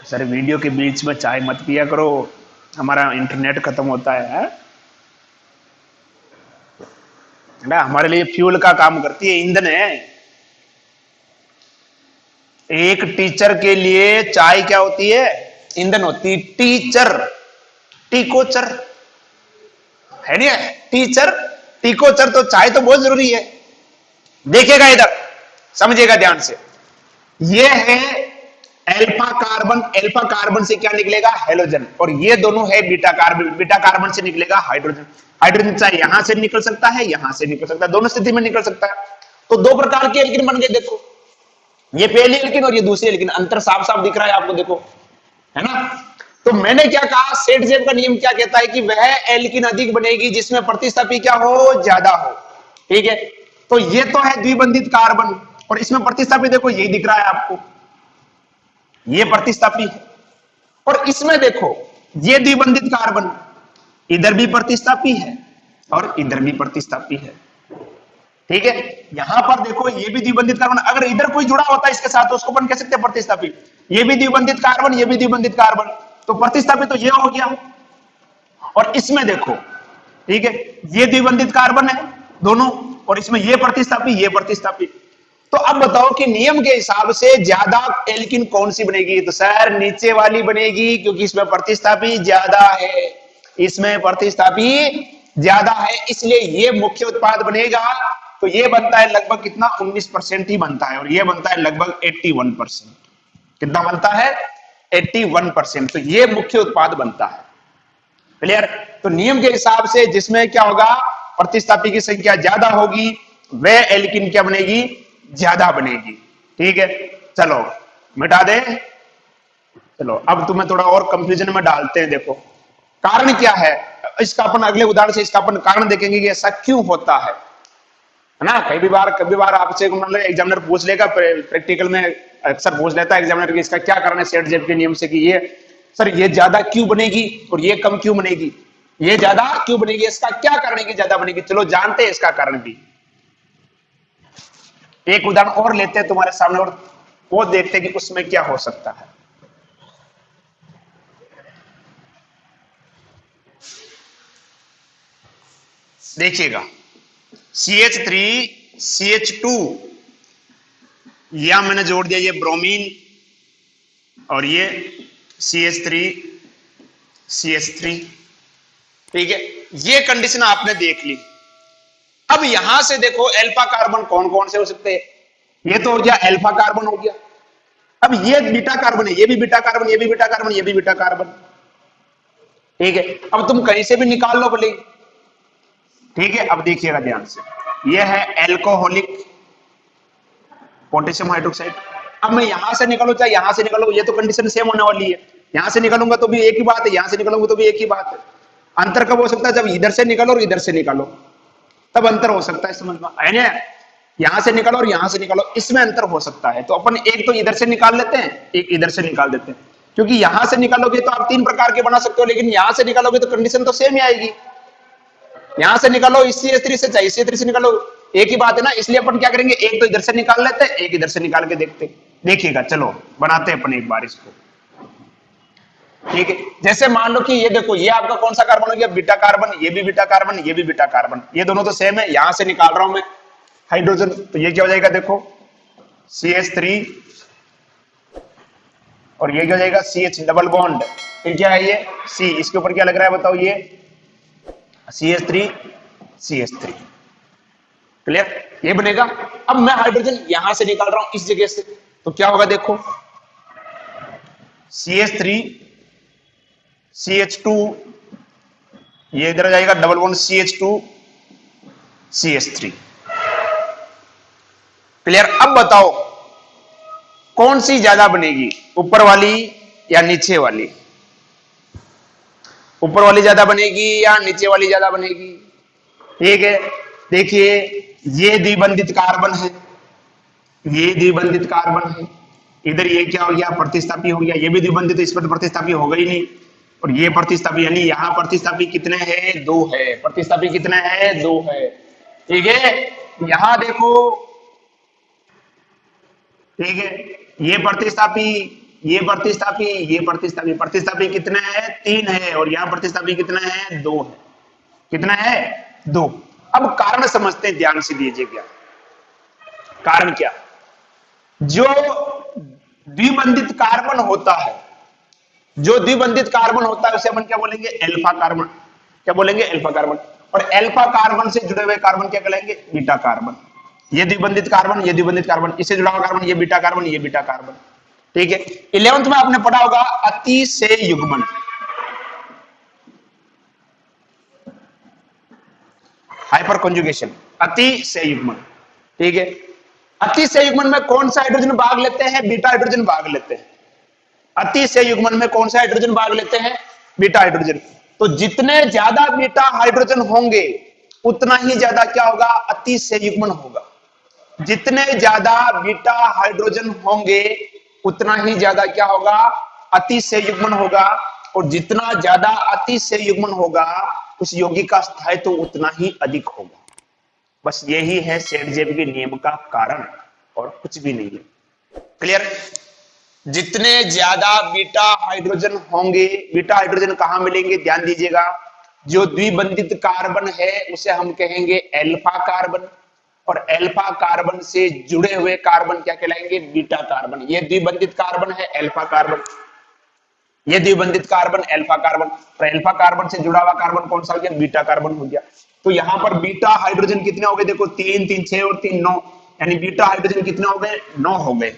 सर वीडियो के बीच में चाय मत पिया करो, हमारा इंटरनेट खत्म होता है ना, हमारे लिए फ्यूल का काम करती है, ईंधन है। एक टीचर के लिए चाय क्या होती है? ईंधन होती है। टीचर, टीकोचर है नहीं है? टीचर, टीकोचर, तो चाय तो बहुत जरूरी है। देखिएगा इधर, समझिएगा ध्यान से, ये है अल्फा कार्बन, अल्फा कार्बन से क्या निकलेगा? हेलोजन, और ये दोनों है बीटा कार्बन, बीटा कार्बन से निकलेगा हाइड्रोजन। हाइड्रोजन चाहे यहां से निकल सकता है, यहां से निकल सकता है, दोनों स्थिति में निकल सकता है। तो दो प्रकार के एल्किन बन गए। देखो, ये पहली एल्किन और ये दूसरी एल्किन, अंतर साफ साफ दिख रहा है आपको, देखो, है ना। तो मैंने क्या कहा, सेट जेब का नियम क्या कहता है कि वह एल्किन अधिक बनेगी जिसमें प्रतिस्थापी क्या हो? ज्यादा हो। ठीक है, तो ये तो है द्विबंधित कार्बन, और इसमें प्रतिस्थापी देखो यही दिख रहा है आपको, ये प्रतिस्थापी है। और इसमें देखो ये द्विबंधित कार्बन, इधर भी प्रतिस्थापी है और इधर भी प्रतिस्थापी है। ठीक है, यहां पर देखो ये भी द्विबंधित कार्बन, अगर इधर कोई जुड़ा होता है इसके साथ तो उसको अपन कह सकते हैं प्रतिस्थापी। ये भी द्विबंधित कार्बन, ये भी द्विबंधित कार्बन, तो प्रतिस्थापी तो ये हो गया। और इसमें देखो, ठीक है, ये द्विबंधित कार्बन है दोनों, और इसमें ये प्रतिस्थापी, ये प्रतिस्थापी। तो अब बताओ कि नियम के हिसाब से ज्यादा एल्किन कौन सी बनेगी? तो सर नीचे वाली बनेगी, क्योंकि इसमें प्रतिस्थापी ज्यादा है, इसमें प्रतिस्थापी ज्यादा है, इसलिए ये मुख्य उत्पाद बनेगा। तो ये बनता है लगभग कितना? 19% ही बनता है, और ये बनता है लगभग 81%। कितना बनता है? 81%। तो ये मुख्य उत्पाद बनता है। क्लियर? तो नियम के हिसाब से जिसमें क्या होगा? प्रतिस्थापी की संख्या ज्यादा होगी वह एल्किन क्या बनेगी, ज्यादा बनेगी। ठीक है, चलो मिटा दे। चलो अब तुम्हें थोड़ा और कंफ्यूजन में डालते हैं। देखो कारण क्या है इसका, अपन अगले उदाहरण से इसका अपन कारण देखेंगे कि ऐसा क्यों होता है ना। कई बार आपसे मतलब एग्जामिनर पूछ लेगा, प्रैक्टिकल में अक्सर पूछ लेता है एग्जामिनर कि इसका क्या कारण है सेट जेब के नियम से, कि ये सर ये ज्यादा क्यों बनेगी और ये कम क्यों बनेगी, ये ज्यादा क्यों बनेगी, इसका क्या कारण है कि ज्यादा बनेगी। चलो जानते हैं इसका कारण भी। एक उदाहरण और लेते हैं तुम्हारे सामने और वो देखते हैं कि उसमें क्या हो सकता है। देखिएगा CH3CH2 या मैंने जोड़ दिया ये ब्रोमीन और ये CH3CH3। ठीक है, ये कंडीशन आपने देख ली। अब यहां से देखो अल्फा कार्बन कौन कौन से हो सकते हैं। ये तो हो गया अल्फा कार्बन हो गया। अब ये बीटा कार्बन है, ये भी बीटा कार्बन, ये भी बीटा कार्बन, ये भी बीटा कार्बन। ठीक है, अब तुम कहीं से भी निकाल लो भले। ठीक है, अब देखिएगा ध्यान से, ये है एल्कोहलिक पोटेशियम हाइड्रोक्साइड। अब मैं यहां से निकालू चाहे यहां से निकालू, ये तो कंडीशन सेम होने वाली है। यहां से निकालूंगा तो भी एक ही बात है, यहां से निकालूंगा तो भी एक ही बात है। अंतर कब हो सकता है, जब इधर से निकालो और इधर से निकालो, तब अंतर हो सकता है। समझ में है ना, यहां से निकालो और यहां से निकालो, इसमें अंतर हो सकता है। तो अपन एक तो इधर से निकाल लेते हैं, एक इधर से निकाल देते हैं, क्योंकि यहां से निकालोगे तो आप 3 प्रकार के बना सकते हो, लेकिन यहां से निकालोगे तो कंडीशन तो सेम ही आएगी। यहां से निकालो इस CH3 से चाहे CH3 से निकालो, एक ही बात है ना। इसलिए अपन क्या करेंगे, एक तो इधर से निकाल लेते हैं, एक इधर से निकाल के देखते हैं। देखिएगा, चलो बनाते हैं अपन एक बार इसको। ठीक है, जैसे मान लो कि ये देखो, ये आपका कौन सा कार्बन हो गया, बीटा कार्बन, ये भी बीटा कार्बन, ये भी बीटा कार्बन, ये दोनों तो सेम है। यहां से निकाल रहा हूं मैं हाइड्रोजन, तो ये क्या हो जाएगा, देखो CH3 और ये क्या हो जाएगा CH डबल बॉन्ड, फिर क्या है ये C, इसके ऊपर क्या लग रहा है बताओ, ये CH3 क्लियर, ये बनेगा। अब मैं हाइड्रोजन यहां से निकाल रहा हूं इस जगह से, तो क्या होगा देखो CH3CH2, ये इधर आ जाएगा डबल बॉन्ड CH2CH3 क्लियर। अब बताओ कौन सी ज्यादा बनेगी, ऊपर वाली या नीचे वाली, ऊपर वाली ज्यादा बनेगी या नीचे वाली ज्यादा बनेगी। ठीक है, देखिए ये द्विबंधित कार्बन है, ये द्विबंधित कार्बन है, इधर ये क्या हो गया, प्रतिस्थापी हो गया, ये भी द्विबंधित, इस पर प्रतिस्थापी होगा ही नहीं, और ये प्रतिस्थापी, यानी यहां प्रतिस्थापी कितने हैं, 2 है। प्रतिस्थापी कितने हैं, 2 है। ठीक है, यहां देखो, ठीक है, ये प्रतिस्थापी, ये प्रतिस्थापी, ये प्रतिस्थापी, प्रतिस्थापी कितने हैं, 3 है, और यहां प्रतिस्थापी कितना है, 2 है। कितना है, 2। अब कारण समझते हैं, ध्यान से दीजिएगा। कारण क्या, जो द्विबंधित कार्बन होता है, जो द्विबंधित कार्बन होता है उसे अपन क्या बोलेंगे, अल्फा कार्बन। क्या बोलेंगे, अल्फा कार्बन। और अल्फा कार्बन से जुड़े हुए कार्बन क्या कहलाएंगे, बीटा कार्बन। ये द्विबंधित कार्बन, ये द्विबंधित कार्बन, इससे जुड़ा हुआ कार्बन, ये बीटा कार्बन, ये बीटा कार्बन। ठीक है, 11th में आपने पढ़ा होगा अतिशय युग्मन, हाइपर कॉन्जुगेशन, अतिशय युग्मन। ठीक है, अतिशय युग्मन में कौन सा हाइड्रोजन भाग लेते हैं, बीटा हाइड्रोजन भाग लेते हैं। अतिशय युग्मन में कौन सा हाइड्रोजन भाग लेते हैं, बीटा हाइड्रोजन। तो जितने ज्यादा बीटा हाइड्रोजन होंगे उतना ही ज्यादा क्या होगा, अतिशय युग्मन होगा। जितने ज्यादा बीटा हाइड्रोजन होंगे उतना ही ज्यादा क्या होगा, अतिशय युग्मन होगा। और जितना ज्यादा अतिशय युग्मन होगा उस यौगिक का स्थायित्व उतना ही अधिक होगा। बस यही है सेट-जेब के नियम का कारण और कुछ भी नहीं है। क्लियर, जितने ज्यादा बीटा हाइड्रोजन होंगे, बीटा हाइड्रोजन कहां मिलेंगे, ध्यान दीजिएगा, जो द्विबंधित कार्बन है उसे हम कहेंगे अल्फा कार्बन, और अल्फा कार्बन से जुड़े हुए कार्बन क्या कहलाएंगे, बीटा कार्बन। ये द्विबंधित कार्बन है अल्फा कार्बन, ये द्विबंधित कार्बन अल्फा कार्बन, और अल्फा कार्बन से जुड़ा हुआ कार्बन कौन सा हो गया, बीटा कार्बन हो गया। तो यहां पर बीटा हाइड्रोजन कितने हो गए, देखो 3 3 6 और 3 9, यानी बीटा हाइड्रोजन कितने हो गए, 9 हो गए।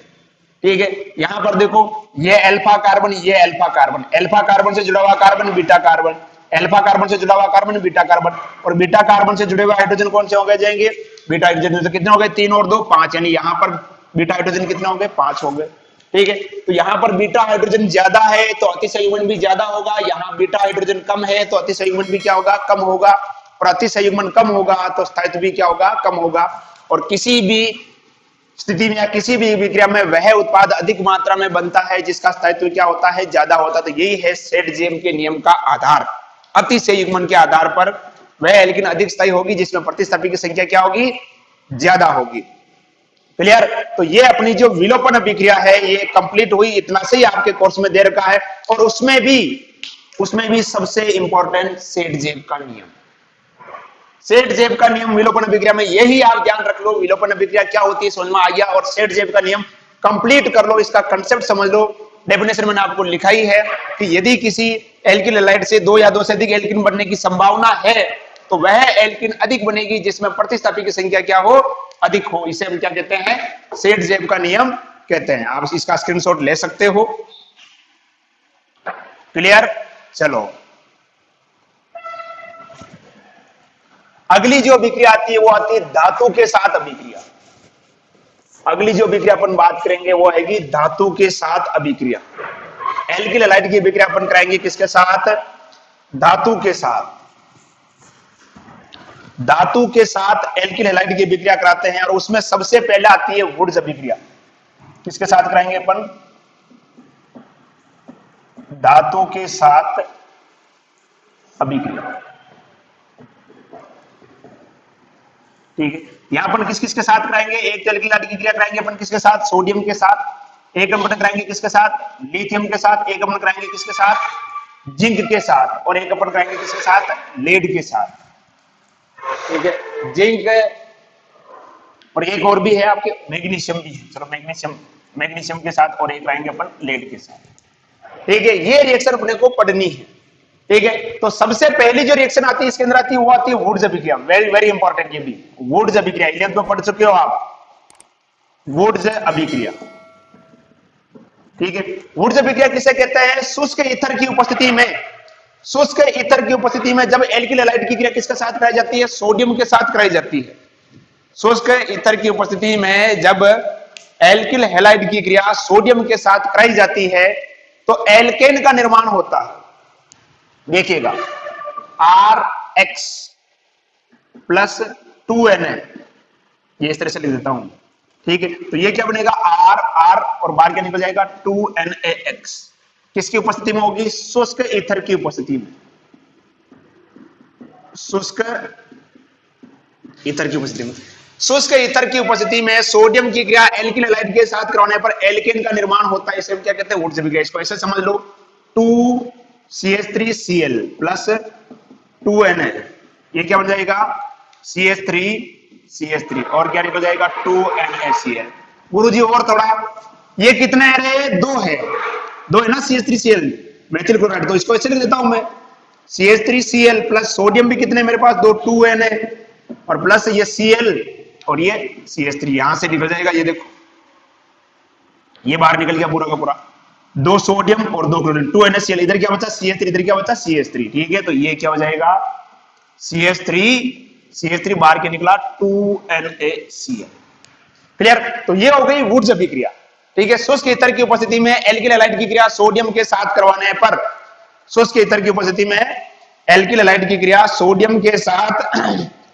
ठीक है, यहां पर देखो ये अल्फा कार्बन, ये अल्फा कार्बन, अल्फा कार्बन से जुड़ा हुआ carbon beta carbon, alpha carbon से जुड़ा हुआ कार्बन बीटा कार्बन, और बीटा कार्बन से जुड़े हुए हाइड्रोजन कौन से हो गए जाएंगे, बीटा हाइड्रोजन। तो कितने हो गए, 3 और 2 5, यानी यहाँ पर बीटा हाइड्रोजन कितने हो गए, 5 हो गए। ठीक है, तो यहाँ पर बीटा हाइड्रोजन ज्यादा है तो अतिसंयुग्मन भी ज्यादा होगा, यहाँ बीटा हाइड्रोजन कम है तो अतिसंयुग्मन भी क्या होगा, कम होगा, और अतिसंयुग्मन कम होगा तो स्थायित्व भी क्या होगा, कम होगा। और किसी भी स्थिति में या किसी भी विक्रिया में वह उत्पाद अधिक मात्रा में बनता है जिसका स्थायित्व क्या होता है, ज्यादा होता है। तो यही है सेट-जेम के नियम का आधार। अतिसंयुग्मन के आधार पर वह एल्कीन अधिक स्थायी होगी जिसमें प्रतिस्थापी की संख्या क्या होगी, ज्यादा होगी। क्लियर। तो ये अपनी जो विलोपन अभिक्रिया है ये कंप्लीट हुई, इतना से ही आपके कोर्स में दे रखा है। और उसमें भी सबसे इंपॉर्टेंट सेट-जेम का नियम, सेट-जेम का नियम विलोपन अभिक्रिया में, यही आप ध्यान रख लो। विलोपन अभिक्रिया क्या होती है समझ में आ गया, और सेट-जेम का नियम कंप्लीट कर लो, इसका कंसेप्ट समझ लो। डेफिनेशन मैंने आपको लिखा ही है कि यदि किसी एल्किल हैलाइड से 2 या 2 से अधिक एल्किन बनने की संभावना है तो वह एल्किन अधिक बनेगी जिसमें प्रतिस्थापी की संख्या क्या हो, अधिक हो। इसे हम क्या कहते हैं, सेट-जेम का नियम कहते हैं। आप इसका स्क्रीनशॉट ले सकते हो। क्लियर। चलो अगली जो अभिक्रिया आती है वो आती है धातु के साथ अभिक्रिया। अगली जो अभिक्रिया अपन बात करेंगे वो आएगी धातु के साथ अभिक्रिया। एल्किल हैलाइड की अभिक्रिया अपन कराएंगे किसके साथ, धातु के साथ। धातु के साथ एल्किल हैलाइड की अभिक्रिया कराते हैं, और उसमें सबसे पहले आती है वुड्स अभिक्रिया। किसके साथ कराएंगे अपन, धातु के साथ अभिक्रिया। ठीक है, यहां अपन किस किस के साथ कराएंगे, एक एल्किल हैलाइड की क्रिया कराएंगे अपन किसके साथ, सोडियम के साथ। एक अपन कराएंगे किसके साथ, लिथियम के साथ। एक अपन कराएंगे किसके साथ, जिंक के साथ। और एक अपन कराएंगे किसके साथ, लेड के साथ। ठीक है, जिंक और एक और भी है आपके मैग्नीशियम भी है। चलो मैग्नीशियम के साथ, और एक कराएंगे अपन लेड के साथ। ठीक है, ये रिएक्शन अपने को पढ़नी है। ठीक है, तो सबसे पहली जो रिएक्शन आती है इसके अंदर आती है वो आती है वुड्स अभिक्रिया। वेरी वेरी इंपॉर्टेंट, ये भी वुड्स अभिक्रिया, इलेवेंथ में पढ़ चुके हो आप, वुड्स अभिक्रिया। ठीक है, वुड्स अभिक्रिया किसे कहते हैं, शुष्क ईथर की उपस्थिति में, शुष्क ईथर की उपस्थिति में जब एल्किल हैलाइड की क्रिया किसके साथ कराई जाती है, सोडियम के साथ कराई जाती है। शुष्क ईथर की उपस्थिति में जब एल्किल हैलाइड की क्रिया सोडियम के साथ कराई जाती है तो एल्केन का निर्माण होता है। देखिएगा RX प्लस 2Na, ये इस तरह से लिख देता हूं। ठीक है, तो ये क्या बनेगा, R और बाहर क्या निकल जाएगा 2NaX। किसकी उपस्थिति में होगी, शुष्क ईथर की उपस्थिति में, शुष्क ईथर की उपस्थिति में। शुष्क ईथर की उपस्थिति में सोडियम की क्रिया एल्किल हैलाइड के साथ कराने पर एल्केन का निर्माण होता है। इसे हम क्या कहते हैं, वुड्स अभिक्रिया। इसको ऐसे समझ लो, 2CH3Cl प्लस 2Na, ये क्या बन जाएगा, CH3CH3, और क्या निकल जाएगा 2NaCl। गुरुजी और थोड़ा, ये कितने है, 2 है, 2 है ना CH3Cl मेथिल क्लोराइड। तो इसको ऐसे लिख देता हूं मैं, CH3Cl प्लस सोडियम भी कितने मेरे पास, 2 2Na, और प्लस ये Cl और ये CH3 यहां से निकल जाएगा। ये देखो ये बाहर निकल गया पूरा का पूरा, 2 सोडियम और 2 क्लोरीन, 2NaCl। इधर क्या बचा, CH3, इधर क्या बचा, CH3। ठीक है, तो ये क्या हो जाएगा, CH3 बाहर के निकला 2NaCl। क्लियर। तो ये हो गई वुड्स अभिक्रिया। ठीक है, शुष्क ईथर की उपस्थिति में एल्किल हैलाइड की क्रिया सोडियम के साथ करवाने पर, शुष्क ईथर की उपस्थिति में एल्किल हैलाइड की क्रिया सोडियम के साथ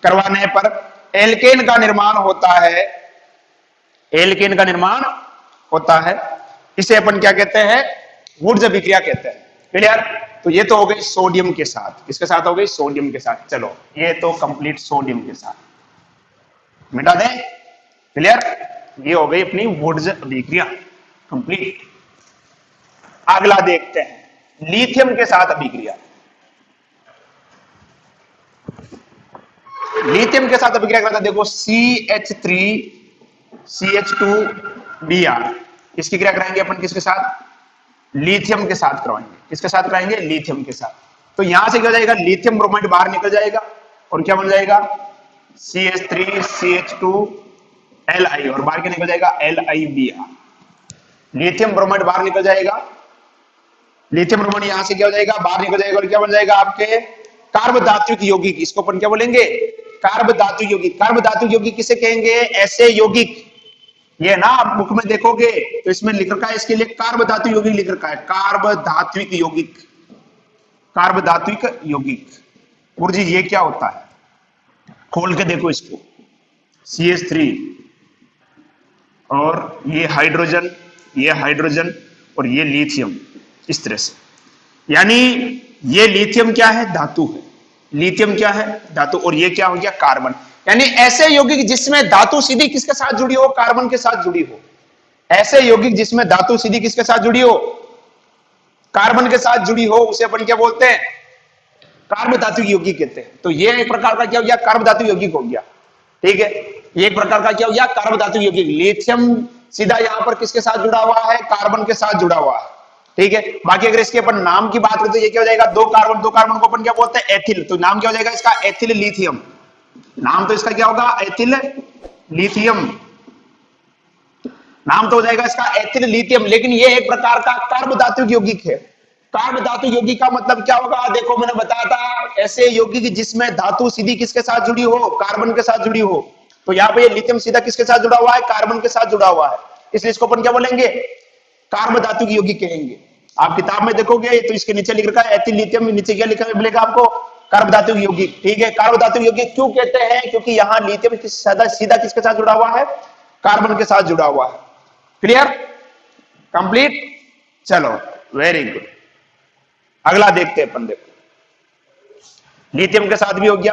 करवाने पर एल्केन का निर्माण होता है, एल्केन का निर्माण होता है। इसे अपन क्या कहते हैं, वुड्स अभिक्रिया कहते हैं। क्लियर। तो ये तो हो गई सोडियम के साथ, किसके साथ हो गई, सोडियम के साथ। चलो ये तो कंप्लीट सोडियम के साथ मिटा दें। क्लियर, ये हो गई अपनी वुड्स अभिक्रिया कंप्लीट। अगला देखते हैं लिथियम के साथ अभिक्रिया। लिथियम के साथ अभिक्रिया करता, देखो CH3CH2Br, इसकी क्रिया कराएंगे अपन किसके साथ, लिथियम के साथ करवाएंगे। किसके साथ कराएंगे, लिथियम के साथ। तो यहां से क्या हो जाएगा, लिथियम ब्रोमाइड बाहर निकल जाएगा और क्या बन जाएगा, CH3CH2Li, और बाहर क्या निकल जाएगा, LiBr। लिथियम ब्रोमाइड बाहर निकल जाएगा लिथियम ब्रोमोन यहां से क्या हो जाएगा, बाहर निकल जाएगा और क्या बन जाएगा आपके कार्ब धात्विक यौगिक। इसको अपन क्या बोलेंगे, कार्ब धातु यौगिक। कार्ब धातु यौगिक किसे कहेंगे, ऐसे यौगिक, ये ना आप बुक में देखोगे तो इसमें लिख रखा है इसके लिए कार्ब धातु यौगिक लिख रखा है, कार्ब धात्विक यौगिक, कार्ब धात्विक यौगिक। गुरुजी ये क्या होता है, खोल के देखो इसको, CH3 और ये हाइड्रोजन और ये लिथियम, इस तरह से। यानी ये लिथियम क्या है, धातु है, लिथियम क्या है, धातु, और ये क्या हो गया, कार्बन। यानी ऐसे यौगिक जिसमें धातु सीधी किसके साथ जुड़ी हो, कार्बन के साथ जुड़ी हो। ऐसे यौगिक जिसमें धातु सीधी किसके साथ जुड़ी हो, कार्बन के साथ जुड़ी हो, उसे अपन क्या बोलते हैं, कार्ब धातु यौगिक कहते हैं। तो ये एक प्रकार का क्या हो गया, कार्ब धातु यौगिक हो गया। ठीक है, ये एक प्रकार का क्या हो गया, कार्ब धातु यौगिक। लिथियम सीधा यहां पर किसके साथ जुड़ा हुआ है, कार्बन के साथ जुड़ा हुआ है। ठीक है, बाकी अगर इसके अपन नाम की बात करें तो ये क्या हो जाएगा, दो कार्बन को अपन क्या बोलते हैं, एथिल। तो नाम क्या हो जाएगा इसका, एथिल लिथियम। नाम तो इसका क्या होगा, एथिल लिथियम, नाम तो हो जाएगा इसका एथिल लिथियम। लेकिन ये एक प्रकार का कार्ब धातु यौगिक है। कार्ब धातु यौगिक का मतलब क्या होगा, देखो मैंने बताया था, ऐसे यौगिक जिसमें धातु सीधी किसके साथ जुड़ी हो, कार्बन के साथ जुड़ी हो। तो यहाँ पे ये लिथियम सीधा किसके साथ जुड़ा हुआ है, कार्बन के साथ जुड़ा हुआ है, इसलिए इसको अपन क्या बोलेंगे, कार्ब धातु यौगिक कहेंगे। आप किताब में देखोगे तो इसके नीचे लिख रखा है एथिल लिथियम, नीचे क्या लिखा मिलेगा आपको, कार्ब धातु यौगिक। ठीक है, कार्ब धातु यौगिक क्यों कहते हैं, क्योंकि यहाँ लिथियम सीधा किसके साथ जुड़ा हुआ है, कार्बन के साथ जुड़ा हुआ है। क्लियर, कंप्लीट, चलो वेरी गुड। अगला देखते हैं अपन, देखो लिथियम के साथ भी हो गया।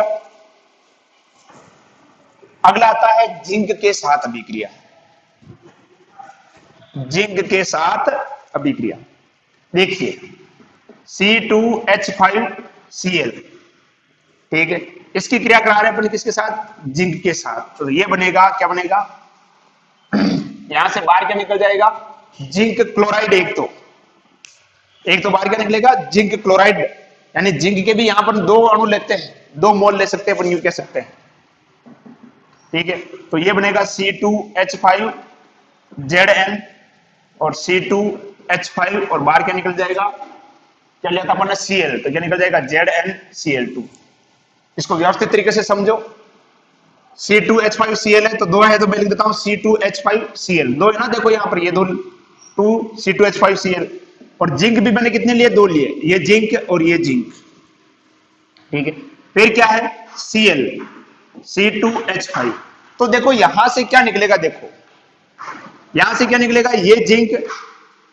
अगला आता है जिंक के साथ अभिक्रिया, जिंक के साथ अभिक्रिया। देखिए C2H5Cl, ठीक है, इसकी क्रिया करा रहे हैं अपन किसके साथ, जिंक के साथ। तो ये बनेगा, क्या बनेगा, यहां से बाहर क्या निकल जाएगा, जिंक क्लोराइड। एक तो बाहर क्या निकलेगा, जिंक क्लोराइड। यानी जिंक के भी यहां पर दो अणु लेते हैं, 2 मोल ले सकते हैं अपन, यूं कह सकते हैं। ठीक है, तो ये बनेगा C2H5Zn और C2H5 और बाहर क्या निकल जाएगा, क्या लिया था अपन ने, Cl, तो क्या निकल जाएगा ZnCl2। इसको व्यवस्थित तरीके से समझो, C2H5Cl है तो 2 है, तो मैं लिख देता हूं C2H5Cl, 2 है ना, देखो यहां पर ये 2 C2H5Cl। और जिंक भी मैंने कितने लिए, 2 लिए, ये जिंक और ये जिंक। ठीक है, फिर क्या है Cl, C2H5। तो देखो यहां से क्या निकलेगा, देखो यहां से क्या निकलेगा, ये जिंक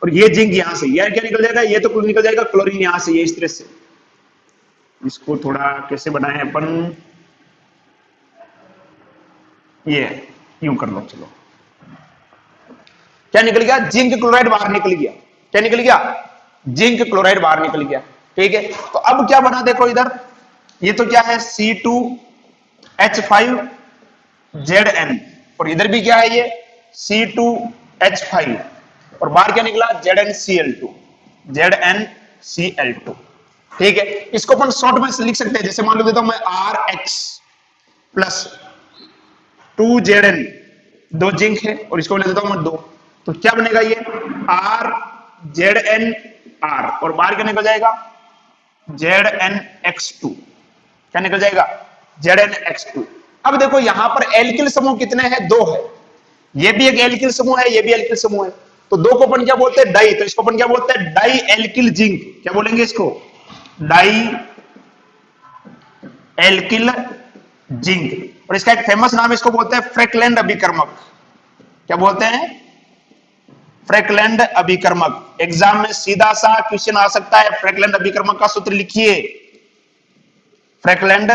और ये जिंक यहां से, यार क्या निकल जाएगा, ये तो कुल निकल जाएगा क्लोरीन यहां से, ये इस तरह से। इसको थोड़ा कैसे बनाए अपन, ये यूं कर लो, चलो क्या निकल गया, जिंक क्लोराइड बाहर निकल गया। क्या निकल गया, जिंक क्लोराइड बाहर निकल गया। ठीक है, तो अब क्या बना, देखो इधर, ये तो क्या है C2H5Zn और इधर भी क्या है ये C2H5 और बाहर क्या निकला, ZnCl2, ZnCl2। ठीक है, इसको अपन शॉर्ट में लिख सकते हैं, जैसे मान लो देता हूं मैं RX प्लस 2Zn, 2 जिंक है और इसको ले देता हूं मैं 2, तो क्या बनेगा ये RZnR और बाहर क्या निकल जाएगा, ZnX2। क्या निकल जाएगा, ZnX2। अब देखो यहां पर एल्किल समूह कितने हैं, 2 है, ये भी एक एल्किल समूह है, ये भी एल्किल समूह है। तो 2 को अपन क्या बोलते हैं, डाई, तो इसको अपन क्या बोलते हैं, डाई एल्किल जिंक। क्या बोलेंगे इसको, डाई एल्किल जिंक। और इसका एक फेमस नाम इसको बोलते हैं फ्रैकलैंड अभिकर्मक। क्या बोलते हैं, फ्रैकलैंड अभिकर्मक। एग्जाम में सीधा सा क्वेश्चन आ सकता है, फ्रैकलैंड अभिकर्मक का सूत्र लिखिए, फ्रैकलैंड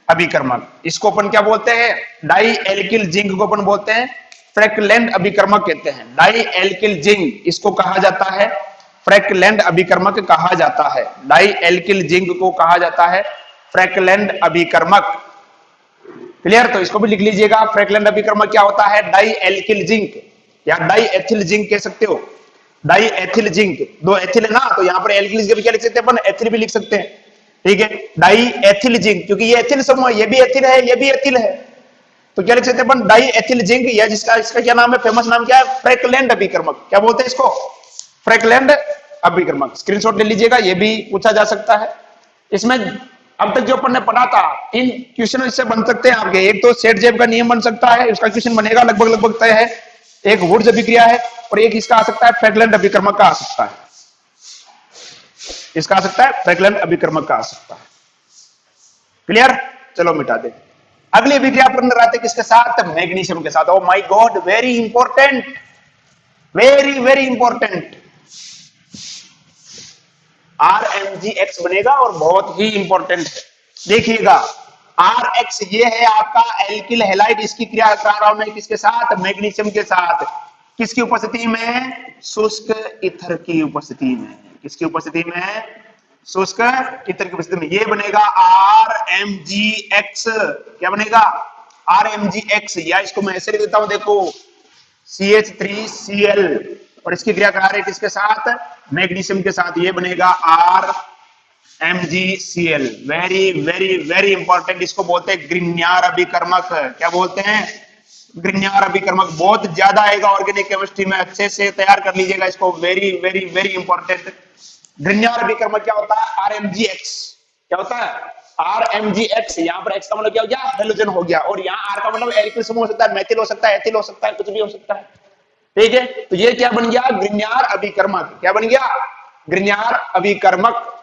अभिकर्मक। इसको अपन क्या बोलते हैं, डाई एल्किल जिंक को अपन बोलते हैं फ्रैकलैंड अभिकर्मक कहते हैं। डाई एल्किल जिंक इसको कहा जाता है फ्रैकलैंड अभिकर्मक कहा जाता है। डाई एल्किल जिंक को कहा जाता है फ्रैकलैंड अभिकर्मक। क्लियर, तो इसको भी लिख लीजिएगा, फ्रैकलैंड अभिकर्मक क्या होता है, डाई एल्किल जिंक या डाई एथिल जिंक कह सकते हो। डाई एथिल जिंक, 2 एथिल है ना, तो यहां पर एल्किल भी क्या लिख सकते हैं अपन, एथिल भी लिख सकते हैं। ठीक है, डाई एथिल जिंक, क्योंकि ये एथिल समूह है, ये भी एथिल है, ये भी एथिल है, तो क्या लिख सकते हैं अपन, डाई एथिल जिंक, या इसका क्या नाम है, फेमस नाम क्या है, फ्रैकलैंड अभिकर्मक। क्या बोलते हैं इसको, फ्रैकलैंड अभिक्रमक। स्क्रीनशॉट ले लीजिएगा, ये भी पूछा जा सकता है। इसमें अब तक जो अपन ने पढ़ा था, इन क्वेश्चन इससे बन सकते हैं आपके। एक तो सेट जेब का नियम बन सकता है, उसका क्वेश्चन बनेगा, लगभग लगभग तय है। एक वुड्स अभिक्रिया है, और एक इसका आ सकता है फ्रैगलेंट अभिक्रमक का आ सकता है। इसका आ सकता है फ्रैगलेंट अभिक्रमक का आ सकता है। क्लियर? चलो मिटा दे। अगली अभिक्रिया अपन कराते किसके साथ? मैग्नीशियम के साथ। Oh my God, very important, very very important. RMgX बनेगा और बहुत ही इंपॉर्टेंट है। देखिएगा, RX ये है आपका एल्किल हैलाइड, इसकी क्रिया करा रहा हूं मैं किसके साथ? मैग्नीशियम के साथ। किसकी उपस्थिति में? शुष्क ईथर की उपस्थिति में। किसकी उपस्थिति में? शुष्क ईथर की उपस्थिति में। ये बनेगा RMgX। क्या बनेगा? RMgX, या इसको मैं ऐसे लिख देता हूं, देखो CH3Cl, और इसकी क्रिया करा रहे किसके साथ? मैग्नीशियम के साथ। ये बनेगा RMgCl। Very very very important. इसको बोलते हैं ग्रिग्नार अभिकर्मक। क्या बोलते हैं? ग्रिग्नार अभिकर्मक। बहुत ज्यादा आएगा ऑर्गेनिक केमिस्ट्री में, अच्छे से तैयार कर लीजिएगा इसको। Very very very important. Grignard अभिकर्मक क्या होता है? RMgX। क्या होता है? RMgX। यहाँ पर X का मतलब क्या हो गया? हेलोजन हो गया, और यहाँ R का मतलब एल्किल समूह हो सकता है, मेथिल हो सकता है, एथिल हो सकता है, कुछ भी हो सकता है। ठीक है, तो ये क्या बन गया? ग्रिग्नार अभिकर्मक। क्या बन गया? ग्रिग्नार अभिकर्मक।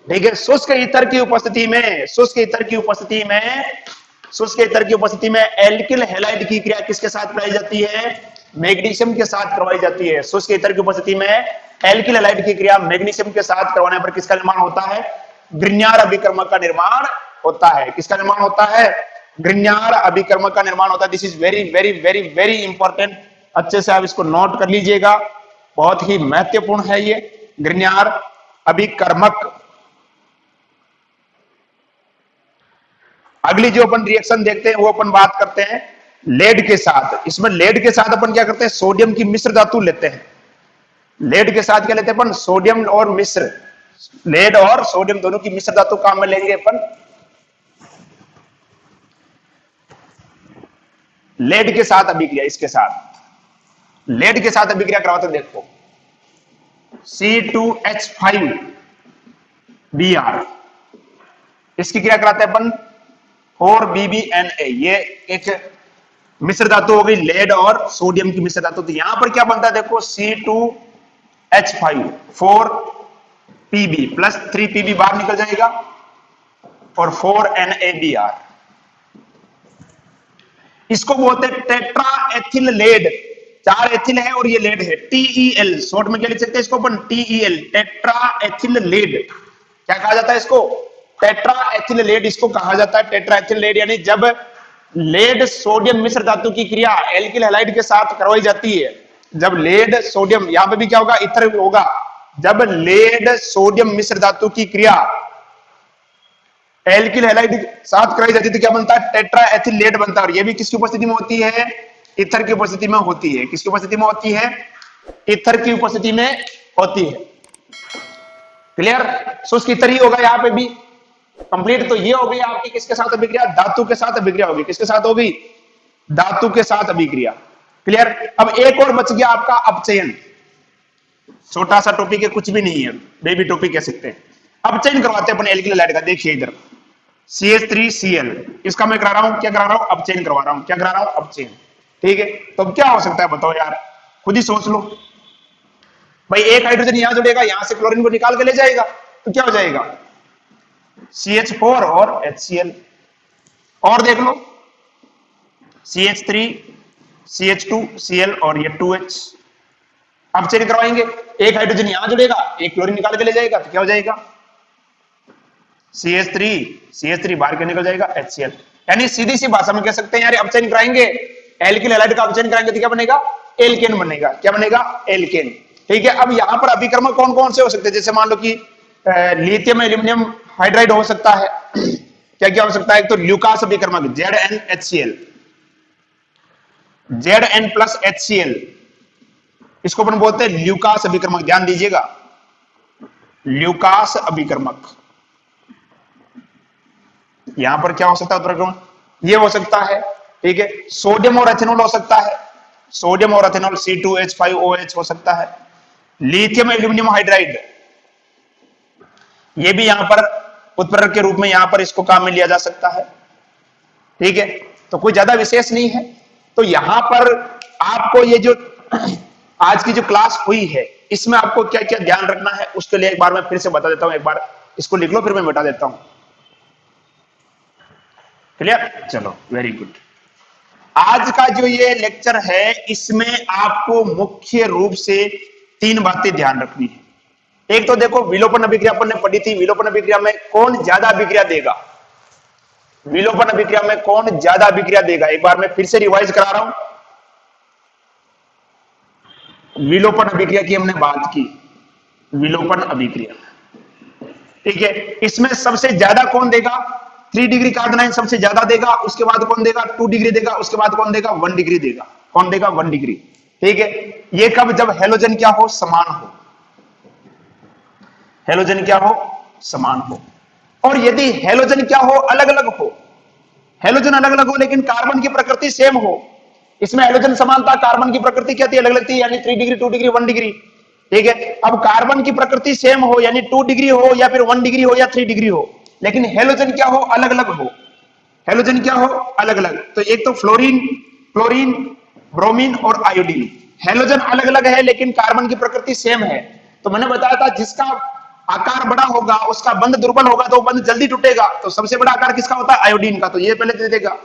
ठीक है, शुष्क ईथर की उपस्थिति में, शुष्क ईथर की उपस्थिति में, शुष्क ईथर की उपस्थिति में एल्किल हैलाइड की क्रिया किसके साथ कराई जाती है? मैग्नीशियम के साथ करवाई जाती है। शुष्क ईथर की उपस्थिति में एल्किल हैलाइड की क्रिया मैग्नीशियम के साथ करवाने पर किसका निर्माण होता है? ग्रिग्नार अभिकर्मक का निर्माण होता है। किसका निर्माण होता है? ग्रिग्नार अभिकर्मक का निर्माण होता है। This is very very very very important. अच्छे से आप इसको नोट कर लीजिएगा, बहुत ही महत्वपूर्ण है ये ग्रिग्नार अभिकर्मक। अगली जो अपन रिएक्शन देखते हैं वो अपन बात करते हैं लेड के साथ। इसमें लेड के साथ अपन क्या करते हैं? सोडियम की मिश्र धातु लेते हैं। लेड के साथ क्या लेते हैं अपन? सोडियम और मिश्र। लेड और सोडियम दोनों की मिश्र धातु काम में लेंगे अपन। लेड के साथ अभिक्रिया, इसके साथ लेड के साथ अभिक्रिया करवाते देखो, C2H5Br, इसकी क्रिया कराते हैं अपन 4BbNa। ये एक मिश्र धातु हो गई लेड और सोडियम की मिश्र धातु। तो यहां पर क्या बनता है देखो, C2H5 4Pb प्लस 3Pb बाहर निकल जाएगा, और 4NaBr। इसको बोलते हैं टेट्रा एथिल लेड। 4 एथिल है और ये लेड है, TeL। शॉर्ट में क्या लिख सकते हैं इसको अपन? TeL, tetra ethyl lead. क्या कहा जाता है इसको? टेट्रा एथिल लेड इसको कहा जाता है। टेट्रा एथिल लेड यानी जब लेड सोडियम मिश्र धातु की क्रिया एल्किल हैलाइड के साथ करवाई जाती है, जब लेड सोडियम, यहां पे भी क्या होगा? ईथर होगा। जब लेड सोडियम मिश्र धातु की क्रिया एल्किल हैलाइड साथ कराई जाती है तो क्या बनता है? टेट्रा एथिल लेड बनता है। और ये भी किसकी उपस्थिति में होती है? ईथर की उपस्थिति में होती है। किसकी उपस्थिति में होती है? ईथर की उपस्थिति में होती है। क्लियर? शुष्क ईथर ही होगा यहाँ पे भी कंप्लीट। तो ये हो गई आपकी किसके साथ अभिक्रिया? धातु के साथ अभिक्रिया होगी। किसके साथ होगी? धातु के साथ अभिक्रिया। क्लियर? अब एक और बच गया आपका अपचयन। छोटा सा टॉपिक है, कुछ भी नहीं है, बेबी टॉपिक कह सकते हैं। अपचयन करवाते हैं अपन एल्किल हैलाइड का। देखिए इधर CH3Cl, इसका मैं करा रहा हूं, क्या करा रहा हूं? अपचयन करवा रहा हूं। क्या करा रहा हूं? अपचयन। ठीक है, तो क्या हो सकता है बताओ यार, खुद ही सोच लो भाई। एक हाइड्रोजन यहां जुड़ेगा, यहां से क्लोरीन को निकाल के ले जाएगा, तो क्या हो जाएगा? CH4 और HCl। और देख लो CH3, CH2Cl और ये 2H। अपचयन करवाएंगे, एक हाइड्रोजन यहां जुड़ेगा, एक क्लोरीन निकाल के ले जाएगा, तो क्या हो जाएगा? CH3 बाहर के निकल जाएगा, HCl। यानी सीधी सी भाषा में कह सकते हैं यार, अपचयन कराएंगे एल्किल हैलाइड का अपचयन कराएंगे तो क्या बनेगा? एल्केन बनेगा। क्या बनेगा? एल्केन। ठीक है, अब यहां पर अभिकर्मक कौन कौन से हो सकते हैं? जैसे मान लो कि लिथियम एल्यूमिनियम हाइड्राइड हो सकता है। क्या क्या हो सकता है? एक तो ल्यूकास अभिकर्मक ZnHCl, Zn प्लस HCl, इसको अपन बोलते हैं ल्यूकास अभिकर्मक। ध्यान दीजिएगा, ल्यूकास अभिकर्मक। यहां पर क्या हो सकता है उत्तरक्रम? ये हो सकता है। ठीक है, सोडियम और एथेनॉल हो सकता है। सोडियम और एथेनॉल C2H5OH हो सकता है। लिथियम एल्यूमिनियम हाइड्राइड, ये भी यहां पर उत्प्रेरक के रूप में यहां पर इसको काम में लिया जा सकता है। ठीक है, तो कोई ज्यादा विशेष नहीं है। तो यहां पर आपको ये जो आज की जो क्लास हुई है इसमें आपको क्या क्या ध्यान रखना है उसके लिए एक बार मैं फिर से बता देता हूं। एक बार इसको लिख लो, फिर मैं बता देता हूं। क्लियर? चलो, वेरी गुड। आज का जो ये लेक्चर है इसमें आपको मुख्य रूप से 3 बातें ध्यान रखनी है। एक तो देखो, विलोपन अभिक्रिया अपन ने पढ़ी थी। विलोपन अभिक्रिया में कौन ज्यादा अभिक्रिया देगा? विलोपन अभिक्रिया में कौन ज्यादा अभिक्रिया देगा? एक बार मैं फिर से रिवाइज करा रहा हूं। विलोपन अभिक्रिया की हमने बात की, विलोपन अभिक्रिया, ठीक है। इसमें सबसे ज्यादा कौन देगा? 3 डिग्री कार्बन आयन सबसे ज्यादा देगा। उसके बाद कौन देगा? 2 डिग्री देगा। उसके बाद कौन देगा? 1 डिग्री देगा। कौन देगा? 1 डिग्री। ठीक है, ये कब? जब हेलोजन क्या हो? समान हो। हेलोजन क्या हो? समान हो। और यदि हेलोजन क्या हो? अलग अलग हो। हेलोजन अलग अलग हो लेकिन कार्बन की प्रकृति सेम हो। इसमें हेलोजन समानता, कार्बन की प्रकृति क्या थी? अलग अलग थी, यानी 3 डिग्री, 2 डिग्री, 1 डिग्री। ठीक है, अब कार्बन की प्रकृति सेम हो यानी 2 डिग्री हो या फिर 1 डिग्री हो या 3 डिग्री हो, लेकिन हेलोजन क्या हो? अलग अलग हो। हेलोजन क्या हो? अलग अलग। तो एक तो फ्लोरीन, क्लोरीन, ब्रोमीन और आयोडीन, हेलोजन अलग अलग है लेकिन कार्बन की प्रकृति सेम है। तो मैंने बताया था जिसका आकार बड़ा होगा उसका बंध दुर्बल होगा, तो बंध जल्दी टूटेगा। तो सबसे बड़ा आकार किसका होता है? आयोडीन का। तो ये पहले दे देगा।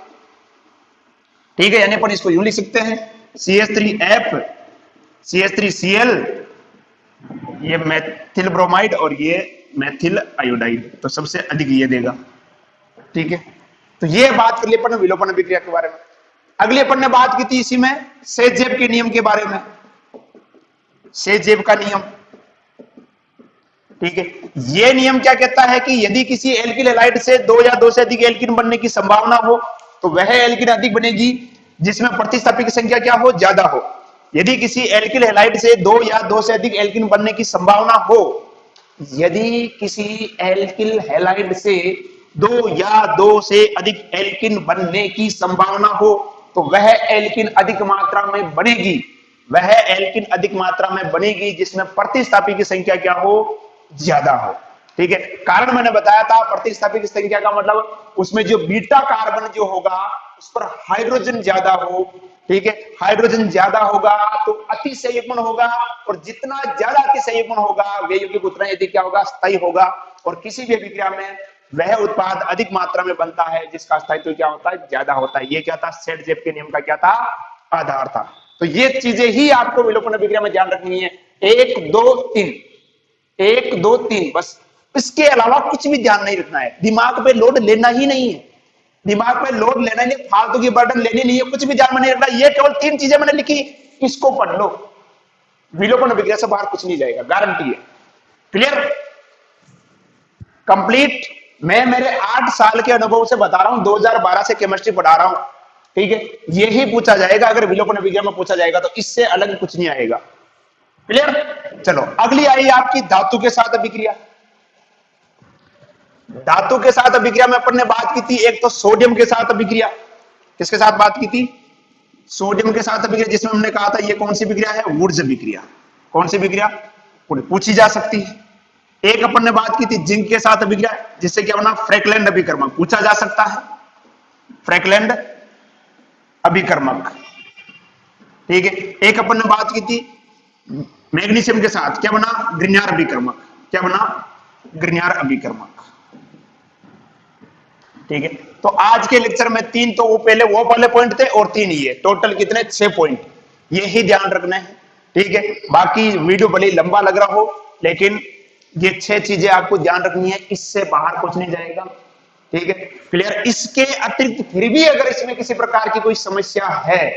ठीक है, यानी अपन इसको यूं लिख सकते हैं, CH3F, CH3Cl, ये मेथिल ब्रोमाइड और ये मेथिल आयोडाइड। तो सबसे अधिक ये देगा। ठीक है, तो ये बात कर ली अपन विलोपन अभिक्रिया के बारे में। अगली अपन ने बात की थी इसी में सेजेब के नियम के बारे में, सेजेब का नियम। ठीक है, ये नियम क्या कहता है कि यदि किसी एल्किल हैलाइड से 2 या 2 से अधिक एल्किन बनने की संभावना हो तो वह एल्किन अधिक बनेगी जिसमें प्रतिस्थापी की संख्या क्या हो? ज्यादा हो। यदि किसी एल्किल हैलाइड से 2 या 2 से अधिक एल्किन बनने की संभावना हो, यदि किसी एल्किल हैलाइड से 2 या 2 से अधिक एल्किन बनने की संभावना हो तो वह एल्किन अधिक मात्रा में बनेगी। वह एल्किन अधिक मात्रा में बनेगी जिसमें प्रतिस्थापी की संख्या क्या हो? ज्यादा हो। ठीक है, कारण मैंने बताया था प्रतिस्थापी की संख्या का मतलब उसमें जो बीटा कार्बन जो होगा उस पर हाइड्रोजन ज्यादा हो। ठीक है, हाइड्रोजन ज्यादा होगा तो अति संयुग्मन होगा, और जितना ज्यादा अति संयुग्मन होगा वे यौगिक उतना यदि क्या होगा? स्थायी होगा। और किसी भी अभिक्रिया में वह उत्पाद अधिक मात्रा में बनता है जिसका स्थायित्व क्या होता है? ज्यादा होता है। ये क्या था? सेट-जेब के नियम का क्या था? आधार था। तो ये चीजें ही आपको विलोपन अभिक्रिया में ध्यान रखनी है। 1 2 3, 1 2 3, बस। इसके अलावा कुछ भी ध्यान नहीं रखना है। दिमाग पे लोड लेना ही नहीं है। दिमाग पे लोड लेना ही नहीं, फालतू की बर्डन लेनी नहीं है, कुछ भी ध्यान में नहीं रखना। ये केवल 3 चीजें मैंने लिखी, इसको पढ़ लो। विलोपन अभिक्रिया से बाहर कुछ नहीं जाएगा, गारंटी है। क्लियर? कंप्लीट। मैं मेरे 8 साल के अनुभव से बता रहा हूं, 2012 से केमिस्ट्री पढ़ा रहा हूं। ठीक है, यही पूछा जाएगा अगर विलोपन अभिक्रिया में पूछा जाएगा तो, इससे अलग कुछ नहीं आएगा। क्लियर? चलो, अगली आई आपकी धातु के साथ अभिक्रिया। धातु के साथ अभिक्रिया में अपन ने बात की थी एक तो सोडियम के साथ अभिक्रिया। किसके साथ बात की थी? सोडियम के साथ अभिक्रिया, जिसमें हमने कहा था ये कौन सी अभिक्रिया है? वुर्ज अभिक्रिया। कौन सी अभिक्रिया? पूछी जा सकती है। एक अपन ने बात की थी जिंक के साथ अभिक्रिया, जिससे क्या बना? फ्रैकलैंड अभिकर्मक। पूछा जा सकता है, फ्रैकलैंड अभिकर्मक। ठीक है, एक अपन ने बात की थी मैग्नीशियम के साथ, क्या बना? ग्रिग्नार अभिकर्मक। क्या बना? ग्रिग्नार अभिकर्मक। ठीक है, तो आज के लेक्चर में 3 तो वो पहले पॉइंट थे और 3 ये, टोटल कितने? 6 पॉइंट। ये ही ध्यान रखना है। ठीक है, बाकी वीडियो भले लंबा लग रहा हो लेकिन ये 6 चीजें आपको ध्यान रखनी है, इससे बाहर कुछ नहीं जाएगा। ठीक है, क्लियर? इसके अतिरिक्त फिर भी अगर इसमें किसी प्रकार की कोई समस्या है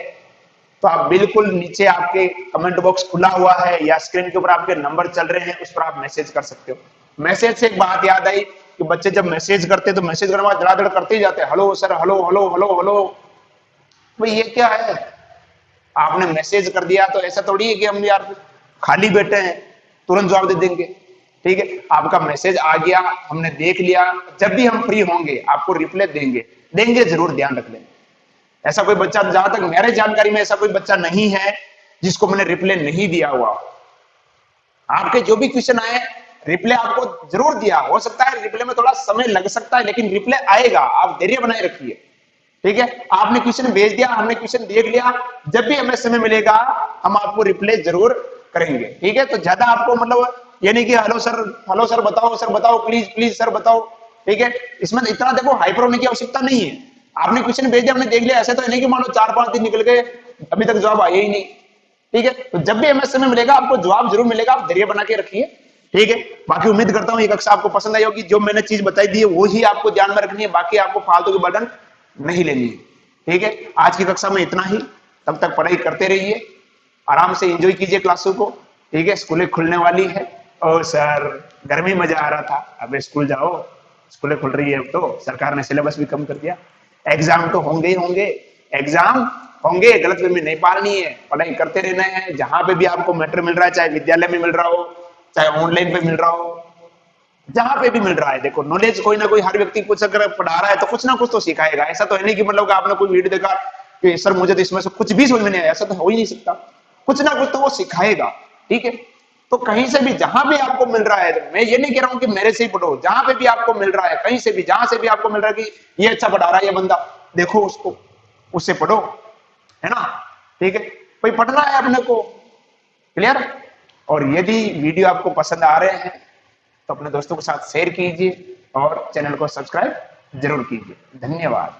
तो आप बिल्कुल नीचे आपके कमेंट बॉक्स खुला हुआ है या स्क्रीन के ऊपर आपके नंबर चल रहे हैं, उस पर आप मैसेज कर सकते हो। मैसेज से एक बात याद आई कि बच्चे जब मैसेज करते तो मैसेज करने के बाद धड़ाधड़ करते ही जाते हैं, hello sir, hello hello hello hello. भाई ये क्या है? आपने मैसेज कर दिया तो ऐसा थोड़ी है कि हम यार खाली बैठे हैं तुरंत जवाब दे देंगे। ठीक है, आपका मैसेज आ गया, हमने देख लिया, जब भी हम फ्री होंगे आपको रिप्लाई देंगे जरूर, ध्यान रख लें। ऐसा कोई बच्चा, जहां तक मेरे जानकारी में ऐसा कोई बच्चा नहीं है जिसको मैंने रिप्लाई नहीं दिया हुआ। आपके जो भी क्वेश्चन आए रिप्लाई आपको जरूर दिया, हो सकता है रिप्लाई में थोड़ा समय लग सकता है, लेकिन रिप्लाई आएगा, आप धैर्य बनाए रखिए। ठीक है, आपने क्वेश्चन भेज दिया, हमने क्वेश्चन देख लिया, जब भी हमें समय मिलेगा हम आपको रिप्लाई जरूर करेंगे। ठीक है, तो ज्यादा आपको मतलब ये नहीं कि हेलो सर बताओ प्लीज प्लीज सर बताओ। ठीक है, इसमें इतना देखो हाइपर होने की आवश्यकता नहीं है। आपने क्वेश्चन भेज दिया, हमने देख लिया, ऐसे तो नहीं कि मान लो 4-5 दिन निकल गए अभी तक जवाब आया ही नहीं। ठीक है, तो जब भी हमें समय मिलेगा आपको जवाब जरूर मिलेगा, आप धैर्य बना के रखिए। ठीक है, बाकी उम्मीद करता हूं ये कक्षा आपको पसंद आई होगी। जो मैंने चीज बताई दी है वो ही आपको ध्यान में रखनी है, बाकी आपको फालतू की बर्डन नहीं लेनी है। ठीक है, आज की कक्षा में इतना ही, तब तक पढ़ाई करते रहिए, आराम से एंजॉय कीजिए क्लासों को। ठीक है, स्कूलें खुलने वाली है। और सर घर में मजा आ रहा था, अब स्कूल जाओ, स्कूलें खुल रही है, अब तो सरकार ने सिलेबस भी कम कर दिया। एग्जाम तो होंगे ही होंगे, एग्जाम होंगे, गलतफहमी नहीं पालनी है, पढ़ाई करते रहना है। जहां पे भी आपको मैटर मिल रहा है, चाहे विद्यालय में मिल रहा हो, चाहे ऑनलाइन पे मिल रहा हो, जहां पे भी मिल रहा है, देखो नॉलेज कोई ना कोई हर व्यक्ति कुछ अगर पढ़ा रहा है तो कुछ ना कुछ तो सिखाएगा। ऐसा तो है नहीं कि मतलब आपने कोई वीडियो देखा कि सर मुझे तो इसमें से कुछ भी समझ में नहीं आया, ऐसा तो हो ही नहीं सकता, कुछ ना कुछ तो वो सिखाएगा। ठीक है, तो कहीं से भी जहां भी आपको मिल रहा है, मैं ये नहीं कह रहा हूं कि मेरे से ही पढ़ो, जहां पे भी आपको मिल रहा है, कहीं से भी जहां से भी आपको मिल रहा है कि ये अच्छा पढ़ा रहा है ये बंदा, देखो उसको, उससे पढ़ो, है ना। ठीक है, भाई पढ़ना है अपने को, क्लियर। और यदि वीडियो आपको पसंद आ रहे हैं तो अपने दोस्तों के साथ शेयर कीजिए और चैनल को सब्सक्राइब जरूर कीजिए। धन्यवाद।